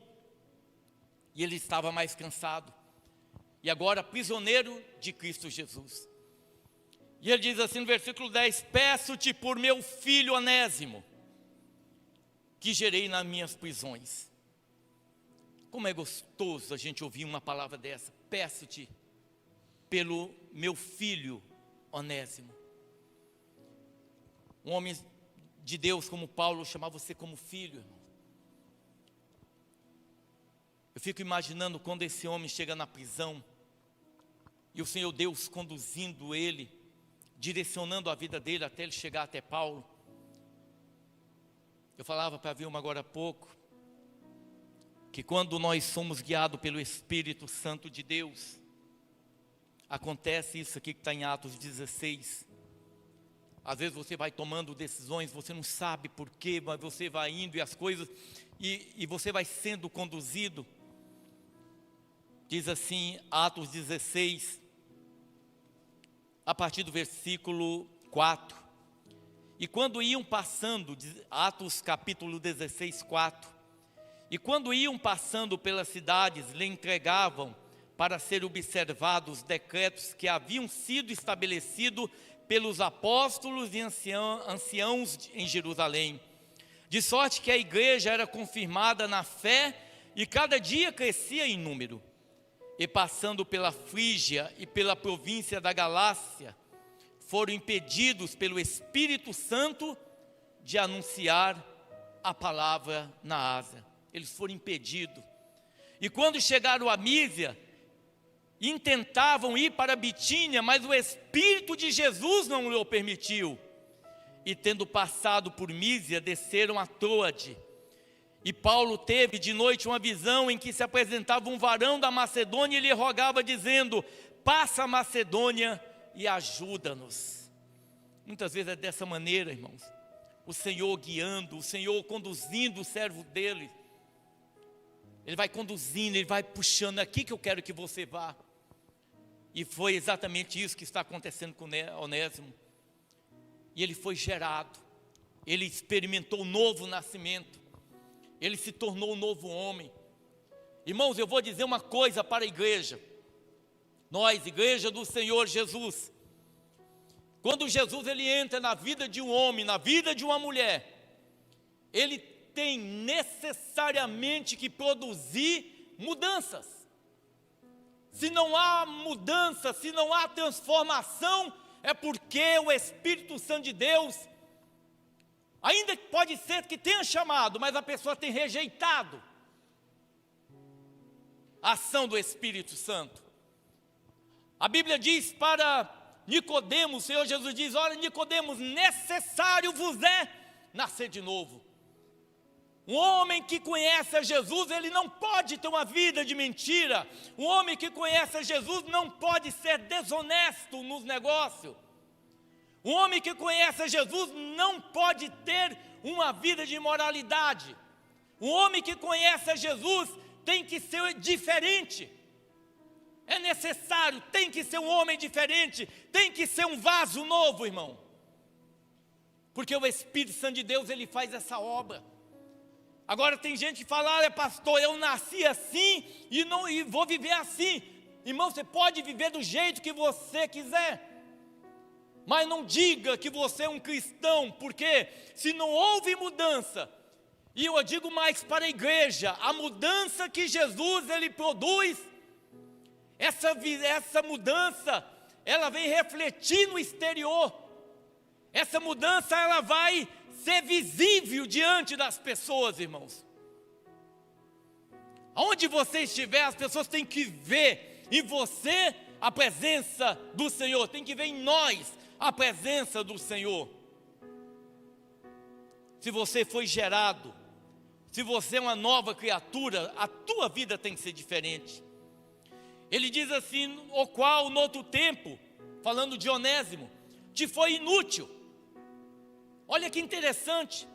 e ele estava mais cansado. E agora prisioneiro de Cristo Jesus. E ele diz assim no versículo 10: peço-te por meu filho Onésimo, que gerei nas minhas prisões. Como é gostoso a gente ouvir uma palavra dessa. Peço-te pelo meu filho Onésimo. Um homem de Deus como Paulo chamava você como filho, irmão. Eu fico imaginando quando esse homem chega na prisão e o Senhor Deus conduzindo ele, direcionando a vida dele até ele chegar até Paulo. Eu falava para a Vilma agora há pouco, que quando nós somos guiados pelo Espírito Santo de Deus, acontece isso aqui que está em Atos 16. Às vezes você vai tomando decisões, você não sabe porquê, mas você vai indo e as coisas, e você vai sendo conduzido. Diz assim, Atos 16, a partir do versículo 4. E quando iam passando, Atos capítulo 16, 4. E quando iam passando pelas cidades, lhe entregavam para ser observados os decretos que haviam sido estabelecidos pelos apóstolos e anciãos em Jerusalém. De sorte que a igreja era confirmada na fé e cada dia crescia em número. E passando pela Frígia e pela província da Galácia, foram impedidos pelo Espírito Santo de anunciar a palavra na Ásia. Eles foram impedidos. E quando chegaram a Mísia, intentavam ir para Bitínia, mas o Espírito de Jesus não lhe permitiu. E tendo passado por Mísia, desceram a Troade. E Paulo teve de noite uma visão em que se apresentava um varão da Macedônia e lhe rogava dizendo: passa a Macedônia e ajuda-nos. Muitas vezes é dessa maneira, irmãos. O Senhor guiando, o Senhor conduzindo o servo dele. Ele vai conduzindo, ele vai puxando, aqui que eu quero que você vá. E foi exatamente isso que está acontecendo com Onésimo. E ele foi gerado, ele experimentou um novo nascimento, ele se tornou um novo homem. Irmãos, eu vou dizer uma coisa para a igreja. Nós, igreja do Senhor Jesus, quando Jesus ele entra na vida de um homem, na vida de uma mulher, ele tem necessariamente que produzir mudanças. Se não há mudança, se não há transformação, é porque o Espírito Santo de Deus, ainda pode ser que tenha chamado, mas a pessoa tem rejeitado a ação do Espírito Santo. A Bíblia diz para Nicodemos, o Senhor Jesus diz: olha, Nicodemos, necessário vos é nascer de novo. Um homem que conhece a Jesus, ele não pode ter uma vida de mentira. Um homem que conhece a Jesus não pode ser desonesto nos negócios. Um homem que conhece a Jesus não pode ter uma vida de imoralidade. Um homem que conhece a Jesus tem que ser diferente. É necessário, tem que ser um homem diferente, tem que ser um vaso novo, irmão. Porque o Espírito Santo de Deus, ele faz essa obra. Agora tem gente que fala: olha, pastor, eu nasci assim e vou viver assim. Irmão, você pode viver do jeito que você quiser, mas não diga que você é um cristão, porque se não houve mudança, e eu digo mais para a igreja, a mudança que Jesus ele produz, essa mudança, ela vem refletir no exterior. Essa mudança, ela vai ser visível diante das pessoas, irmãos. Aonde você estiver, as pessoas têm que ver em você a presença do Senhor, tem que ver em nós a presença do Senhor. Se você foi gerado, se você é uma nova criatura, a tua vida tem que ser diferente. Ele diz assim: o qual no outro tempo, falando de Onésimo, te foi inútil. Olha que interessante.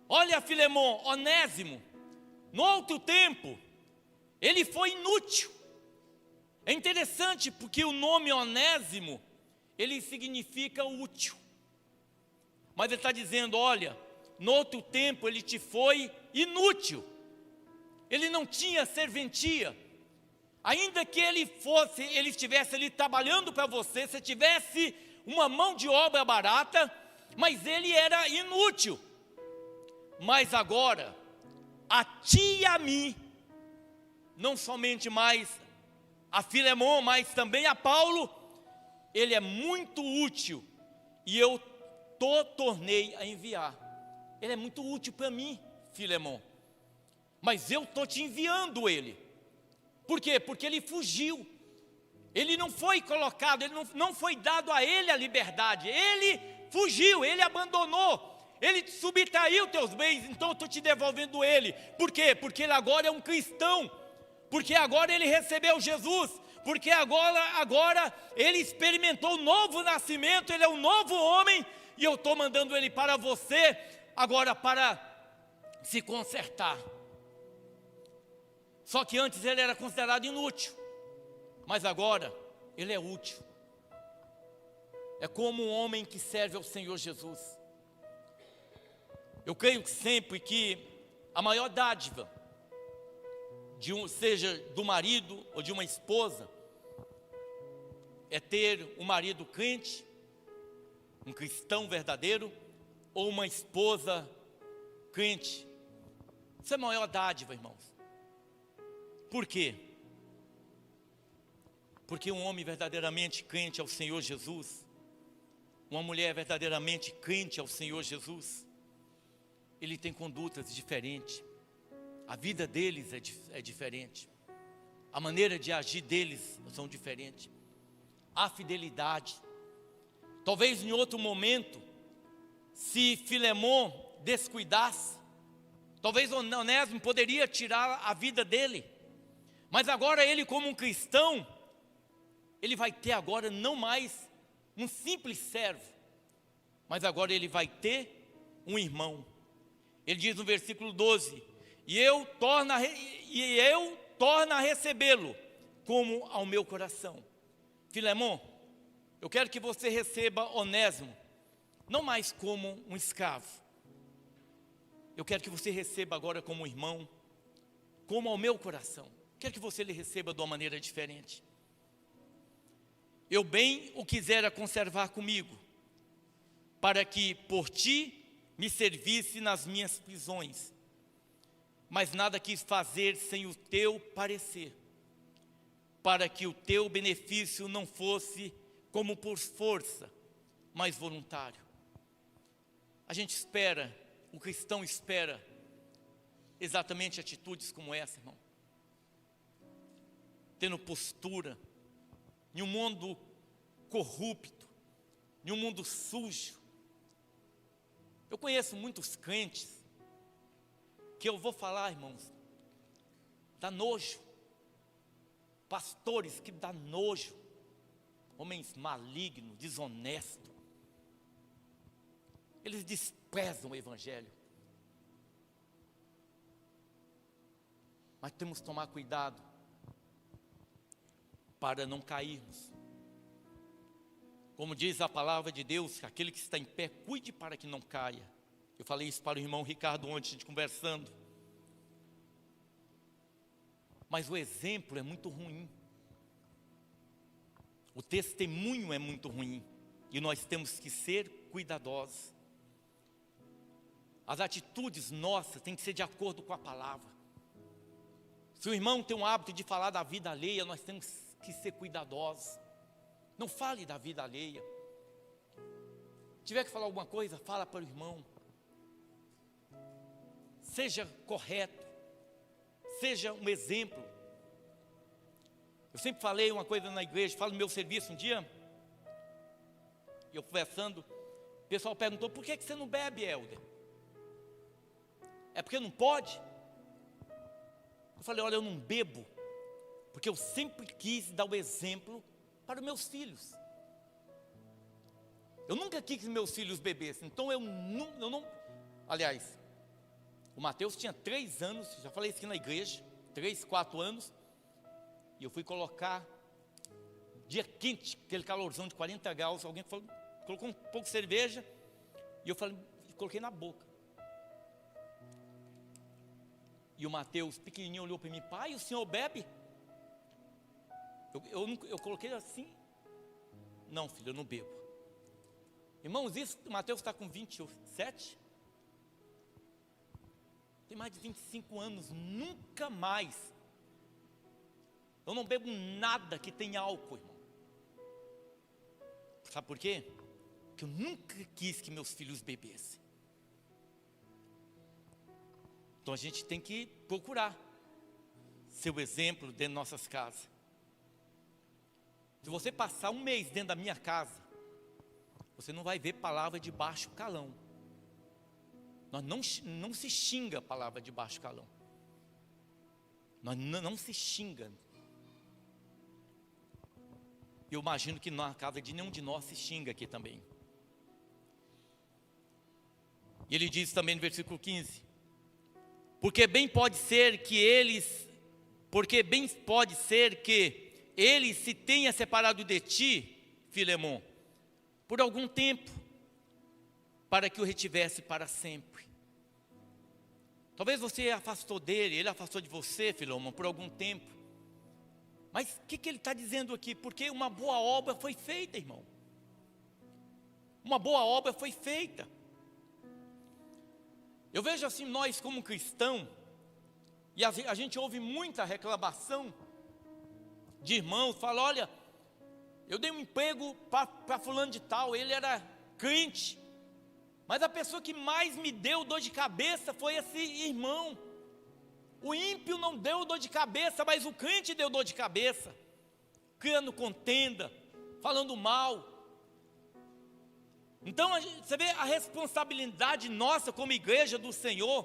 Olha, Filemon, Onésimo, no outro tempo, ele foi inútil. É interessante porque o nome Onésimo, ele significa útil. Mas ele está dizendo, olha, no outro tempo ele te foi inútil. Ele não tinha serventia. Ainda que ele estivesse ali trabalhando para você, se tivesse uma mão de obra barata, mas ele era inútil. Mas agora, a ti e a mim, não somente mais a Filemon, mas também a Paulo, ele é muito útil, e eu tornei a enviar. Ele é muito útil para mim, Filemon, mas eu estou te enviando ele. Por quê? Porque ele fugiu. Ele não foi colocado, não foi dado a ele a liberdade. Ele fugiu, ele abandonou. Ele subtraiu teus bens, então eu estou te devolvendo ele. Por quê? Porque ele agora é um cristão. Porque agora ele recebeu Jesus. Porque agora ele experimentou um novo nascimento. Ele é um novo homem. E eu estou mandando ele para você, agora para se consertar. Só que antes ele era considerado inútil. Mas agora ele é útil. É como um homem que serve ao Senhor Jesus. Eu creio sempre que a maior dádiva, seja do marido ou de uma esposa, é ter um marido crente, um cristão verdadeiro, ou uma esposa crente. Isso é a maior dádiva, irmãos. Por quê? Porque um homem verdadeiramente crente ao Senhor Jesus, uma mulher verdadeiramente crente ao Senhor Jesus, ele tem condutas diferentes, a vida deles é diferente, a maneira de agir deles são diferentes, a fidelidade. Talvez em outro momento, se Filemon descuidasse, talvez Onésimo poderia tirar a vida dele, mas agora ele, como um cristão, ele vai ter agora não mais um simples servo, mas agora ele vai ter um irmão. Ele diz no versículo 12: e eu torno a recebê-lo como ao meu coração. Filemon, eu quero que você receba Onésimo, não mais como um escravo. Eu quero que você receba agora como um irmão, como ao meu coração. Quero que você lhe receba de uma maneira diferente. Eu bem o quisera conservar comigo, para que por ti me servisse nas minhas prisões, mas nada quis fazer sem o teu parecer, para que o teu benefício não fosse como por força, mas voluntário. A gente espera, o cristão espera exatamente atitudes como essa, irmão. Tendo postura, em um mundo corrupto, em um mundo sujo. Eu conheço muitos crentes, que eu vou falar, irmãos, dá nojo. Pastores que dá nojo, homens malignos, desonestos. Eles desprezam o Evangelho. Mas temos que tomar cuidado, para não cairmos. Como diz a palavra de Deus, aquele que está em pé, cuide para que não caia. Eu falei isso para o irmão Ricardo ontem, a gente conversando. Mas o exemplo é muito ruim. O testemunho é muito ruim. E nós temos que ser cuidadosos. As atitudes nossas têm que ser de acordo com a palavra. Se o irmão tem um hábito de falar da vida alheia, nós temos que ser cuidadosos. Não fale da vida alheia. Se tiver que falar alguma coisa, fala para o irmão. Seja correto. Seja um exemplo. Eu sempre falei uma coisa na igreja, falo no meu serviço um dia, eu conversando, o pessoal perguntou: por que você não bebe, Helder? É porque não pode? Eu falei: olha, eu não bebo Porque eu sempre quis dar o exemplo para os meus filhos. Eu nunca quis que meus filhos bebessem. Então eu não... Aliás, o Mateus tinha 3 anos, já falei isso aqui na igreja, 3, 4 anos. E eu fui colocar, dia quente, aquele calorzão de 40 graus, alguém falou, colocou um pouco de cerveja, e eu falei, coloquei na boca. E o Mateus, pequenininho, olhou para mim, pai, o senhor bebe? Eu coloquei assim, não filho, eu não bebo. Irmãos, isso, o Mateus está com 27, tem mais de 25 anos, nunca mais. Eu não bebo nada que tenha álcool, irmão. Sabe por quê? Porque eu nunca quis que meus filhos bebessem. Então a gente tem que procurar ser o exemplo dentro de nossas casas. Se você passar um mês dentro da minha casa, você não vai ver palavra de baixo calão. Nós não se xinga a palavra de baixo calão. Nós não se xinga. Eu imagino que na casa de nenhum de nós se xinga aqui também. E ele diz também no versículo 15: porque bem pode ser que ele se tenha separado de ti, Filemon, por algum tempo, para que o retivesse para sempre. Talvez você afastou dele, ele afastou de você, Filemon, por algum tempo. Mas o que ele está dizendo aqui? Porque uma boa obra foi feita, irmão. Uma boa obra foi feita. Eu vejo assim, nós como cristãos, e a gente ouve muita reclamação de irmãos, fala, olha, eu dei um emprego para fulano de tal, ele era crente, mas a pessoa que mais me deu dor de cabeça foi esse irmão. O ímpio não deu dor de cabeça, mas o crente deu dor de cabeça, criando contenda, falando mal. Então, você vê a responsabilidade nossa como igreja do Senhor.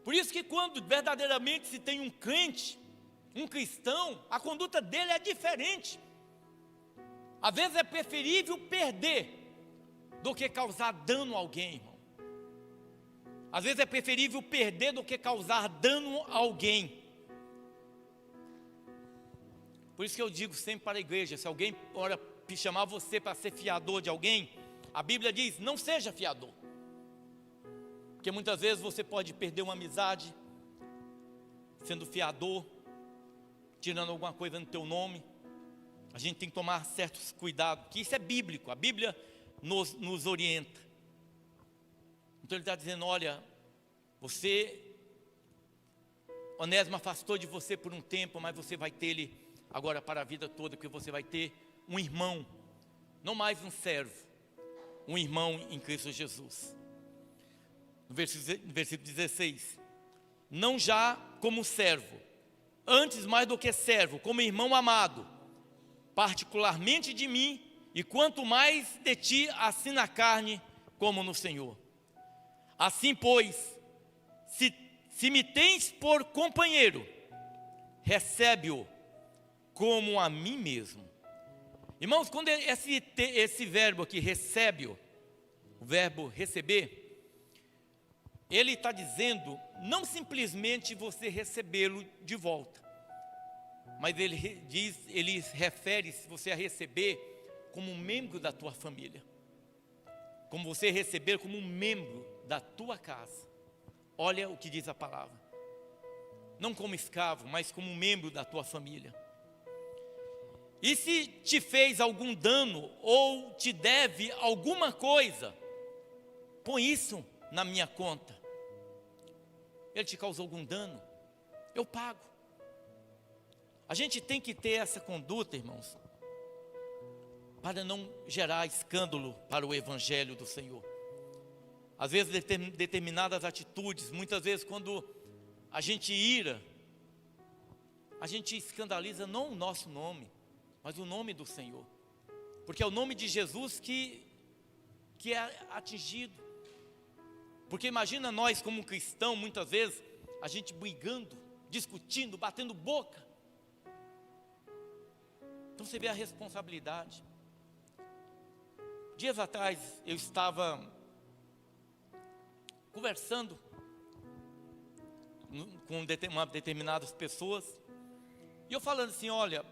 Por isso que quando verdadeiramente se tem um crente, um cristão, a conduta dele é diferente. Às vezes é preferível perder do que causar dano a alguém, irmão. Às vezes é preferível perder do que causar dano a alguém. Por isso que eu digo sempre para a igreja, se alguém chamar você para ser fiador de alguém, a Bíblia diz, não seja fiador. Porque muitas vezes você pode perder uma amizade, sendo fiador, tirando alguma coisa no teu nome. A gente tem que tomar certos cuidados, que isso é bíblico, a Bíblia nos orienta. Então ele está dizendo, olha, Onésimo afastou de você por um tempo, mas você vai ter ele agora para a vida toda, porque você vai ter um irmão, não mais um servo, um irmão em Cristo Jesus. No versículo 16, não já como servo, antes mais do que servo, como irmão amado, particularmente de mim, e quanto mais de ti, assim na carne como no Senhor. Assim, pois, se me tens por companheiro, recebe-o como a mim mesmo. Irmãos, quando esse verbo aqui, recebe-o, o verbo receber, ele está dizendo, não simplesmente você recebê-lo de volta, mas ele refere-se você a receber como um membro da tua família, como você receber como um membro da tua casa. Olha o que diz a palavra, não como escravo, mas como um membro da tua família. E se te fez algum dano, ou te deve alguma coisa, põe isso na minha conta. Ele te causou algum dano, eu pago. A gente tem que ter essa conduta, irmãos, para não gerar escândalo para o Evangelho do Senhor. Às vezes determinadas atitudes, muitas vezes quando a gente ira, a gente escandaliza não o nosso nome, mas o nome do Senhor. Porque é o nome de Jesus que é atingido. Porque imagina nós como cristão, muitas vezes, a gente brigando, discutindo, batendo boca. você vê a responsabilidade. Dias atrás eu estava conversando com determinadas pessoas, e eu falando assim, olha,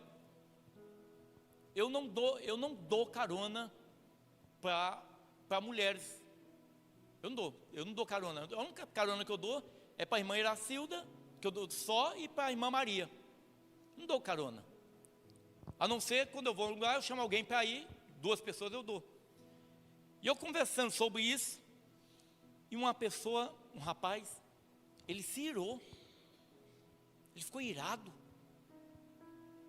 eu não dou carona para mulheres. Eu não dou carona. A única carona que eu dou é para a irmã Iracilda, que eu dou só, e para a irmã Maria. Não dou carona. A não ser quando eu vou a um lugar, eu chamo alguém para ir, 2 pessoas eu dou. E eu conversando sobre isso, e uma pessoa, um rapaz, ele se irou. Ele ficou irado.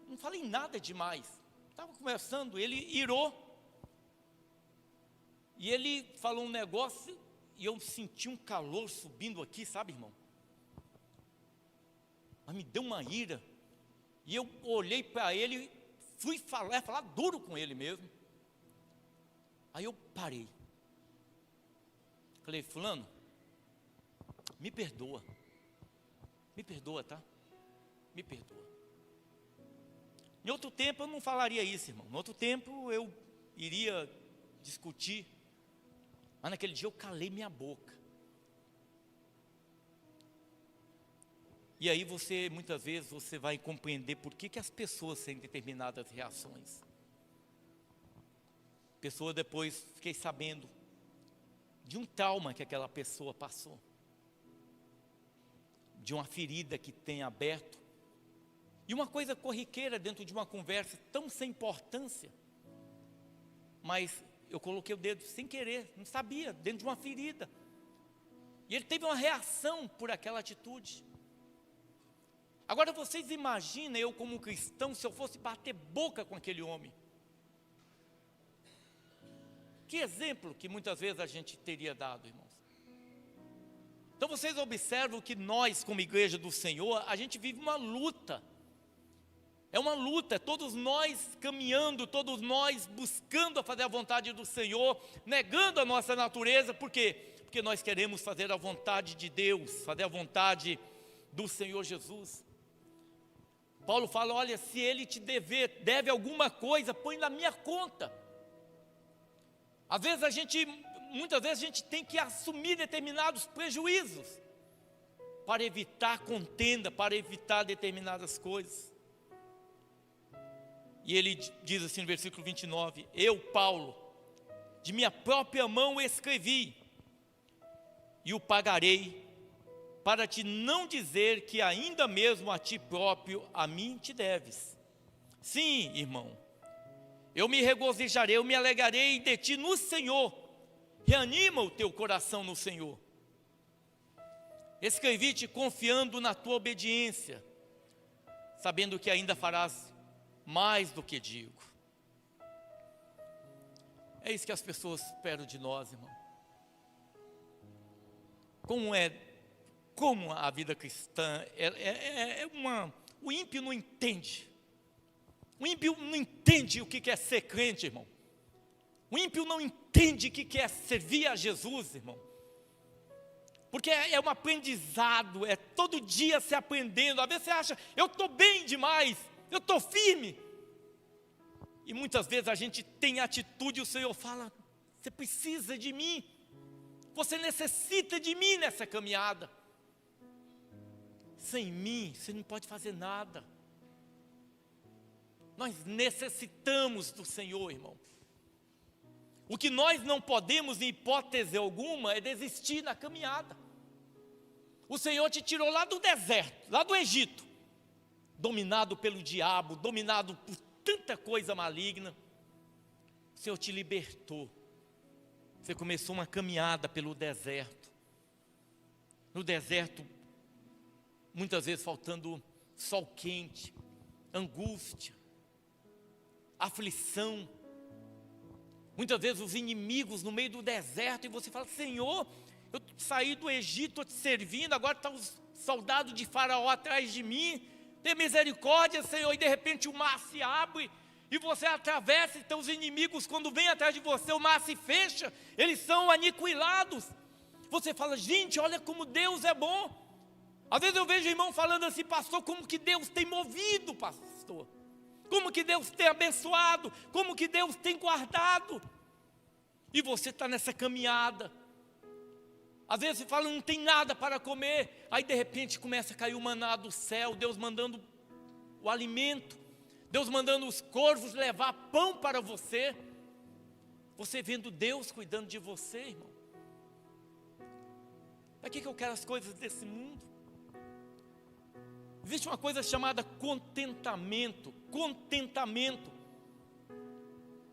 Não falei nada demais. Estava conversando, ele irou. E ele falou um negócio, e eu senti um calor subindo aqui, sabe, irmão? Mas me deu uma ira. E eu olhei para ele, fui falar duro com ele mesmo. Aí eu parei. Falei, fulano, me perdoa. Me perdoa, tá? Me perdoa. Em outro tempo eu não falaria isso, irmão. Em outro tempo eu iria discutir. Mas naquele dia eu calei minha boca. E aí muitas vezes, você vai compreender por que as pessoas têm determinadas reações. Pessoa depois, fiquei sabendo de um trauma que aquela pessoa passou. De uma ferida que tem aberto. E uma coisa corriqueira dentro de uma conversa tão sem importância. Mas eu coloquei o dedo sem querer, não sabia, dentro de uma ferida. E ele teve uma reação por aquela atitude. Agora vocês imaginem eu como cristão, se eu fosse bater boca com aquele homem. Que exemplo que muitas vezes a gente teria dado, irmãos. Então vocês observam que nós, como igreja do Senhor, a gente vive uma luta. É uma luta, todos nós caminhando, todos nós buscando a fazer a vontade do Senhor, negando a nossa natureza, por quê? Porque nós queremos fazer a vontade de Deus, fazer a vontade do Senhor Jesus. Paulo fala, olha, se ele te deve alguma coisa, põe na minha conta. Muitas vezes a gente tem que assumir determinados prejuízos, para evitar contenda, para evitar determinadas coisas. E ele diz assim no versículo 29, eu, Paulo, de minha própria mão escrevi, e o pagarei, para te não dizer que ainda mesmo a ti próprio, a mim te deves. Sim, irmão, eu me regozijarei, eu me alegrarei de ti no Senhor, reanima o teu coração no Senhor. Escrevi-te confiando na tua obediência, sabendo que ainda farás mais do que digo. É isso que as pessoas esperam de nós, irmão. Como a vida cristã o ímpio não entende. O ímpio não entende o que é ser crente, irmão. O ímpio não entende o que é servir a Jesus, irmão. Porque é um aprendizado, é todo dia se aprendendo. Às vezes você acha, eu estou bem demais, eu estou firme. E muitas vezes a gente tem atitude e o Senhor fala, você precisa de mim. Você necessita de mim nessa caminhada. Sem mim, você não pode fazer nada. Nós necessitamos do Senhor, irmão. O que nós não podemos, em hipótese alguma, é desistir na caminhada. O Senhor te tirou lá do deserto, lá do Egito, dominado pelo diabo, dominado por tanta coisa maligna. O Senhor te libertou. Você começou uma caminhada pelo deserto. No deserto, muitas vezes faltando sol quente, angústia, aflição. Muitas vezes os inimigos no meio do deserto, e você fala, Senhor, eu saí do Egito, estou te servindo, agora estão os soldados de Faraó atrás de mim, tem misericórdia, Senhor, e de repente o mar se abre, e você atravessa, então os inimigos, quando vêm atrás de você, o mar se fecha, eles são aniquilados. Você fala, gente, olha como Deus é bom. Às vezes eu vejo irmão falando assim, pastor, como que Deus tem movido, pastor. como que Deus tem abençoado, como que Deus tem guardado. E você está nessa caminhada. Às vezes você fala, não tem nada para comer. Aí de repente começa a cair o maná do céu, Deus mandando o alimento, Deus mandando os corvos levar pão para você. Você vendo Deus cuidando de você, irmão. Para que eu quero as coisas desse mundo? Existe uma coisa chamada contentamento. Contentamento.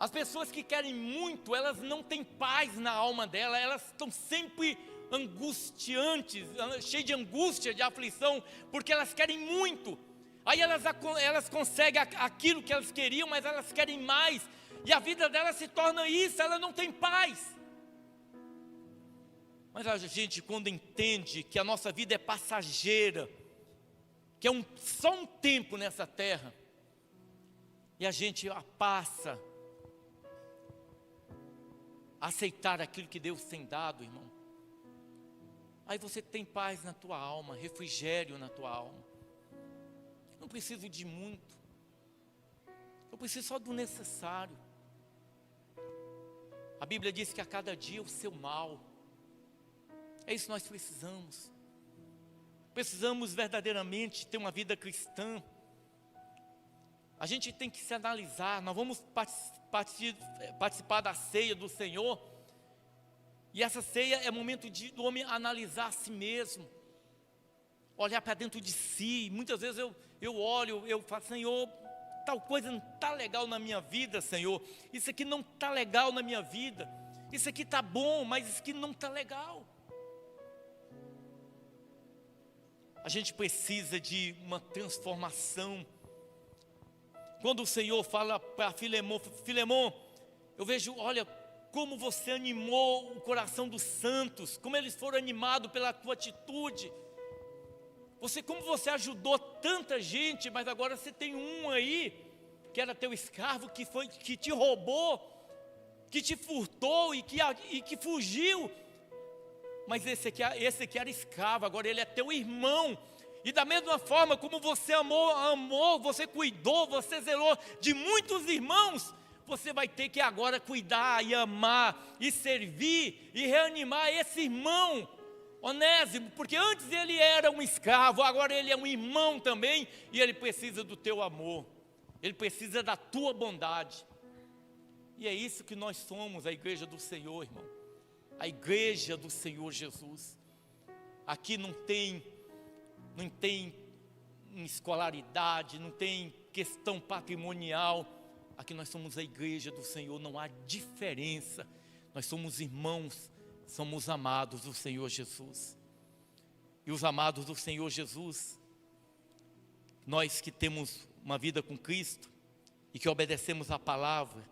As pessoas que querem muito, elas não têm paz na alma dela, elas estão sempre angustiantes, cheias de angústia, de aflição, porque elas querem muito. Aí elas conseguem aquilo que elas queriam, mas elas querem mais. E a vida delas se torna isso, ela não tem paz. Mas a gente, quando entende que a nossa vida é passageira, que é só um tempo nessa terra, e a gente passa a aceitar aquilo que Deus tem dado, irmão, aí você tem paz na tua alma, refrigério na tua alma. Não preciso de muito, eu preciso só do necessário. A Bíblia diz que a cada dia o seu mal. É isso que nós precisamos. Precisamos verdadeiramente ter uma vida cristã. A gente tem que se analisar. Nós vamos participar da ceia do Senhor. E essa ceia é momento do homem analisar a si mesmo. Olhar para dentro de si. Muitas vezes eu olho, eu falo, Senhor, tal coisa não está legal na minha vida, Senhor. Isso aqui não está legal na minha vida. Isso aqui está bom, mas isso aqui não está legal. A gente precisa de uma transformação. Quando o Senhor fala para Filemon, Filemon, eu vejo, olha, como você animou o coração dos santos, como eles foram animados pela tua atitude. Como você ajudou tanta gente, mas agora você tem um aí, que era teu escravo, que te roubou, que te furtou e que fugiu. Mas esse aqui era escravo, agora ele é teu irmão. E da mesma forma como você amou, você cuidou, você zelou de muitos irmãos, você vai ter que agora cuidar e amar e servir e reanimar esse irmão Onésimo, porque antes ele era um escravo, agora ele é um irmão também, e ele precisa do teu amor, ele precisa da tua bondade. E é isso que nós somos, a igreja do Senhor, irmão. A igreja do Senhor Jesus. Aqui não tem escolaridade, não tem questão patrimonial. Aqui nós somos a igreja do Senhor, não há diferença. Nós somos irmãos, somos amados do Senhor Jesus. E os amados do Senhor Jesus, nós que temos uma vida com Cristo e que obedecemos a palavra,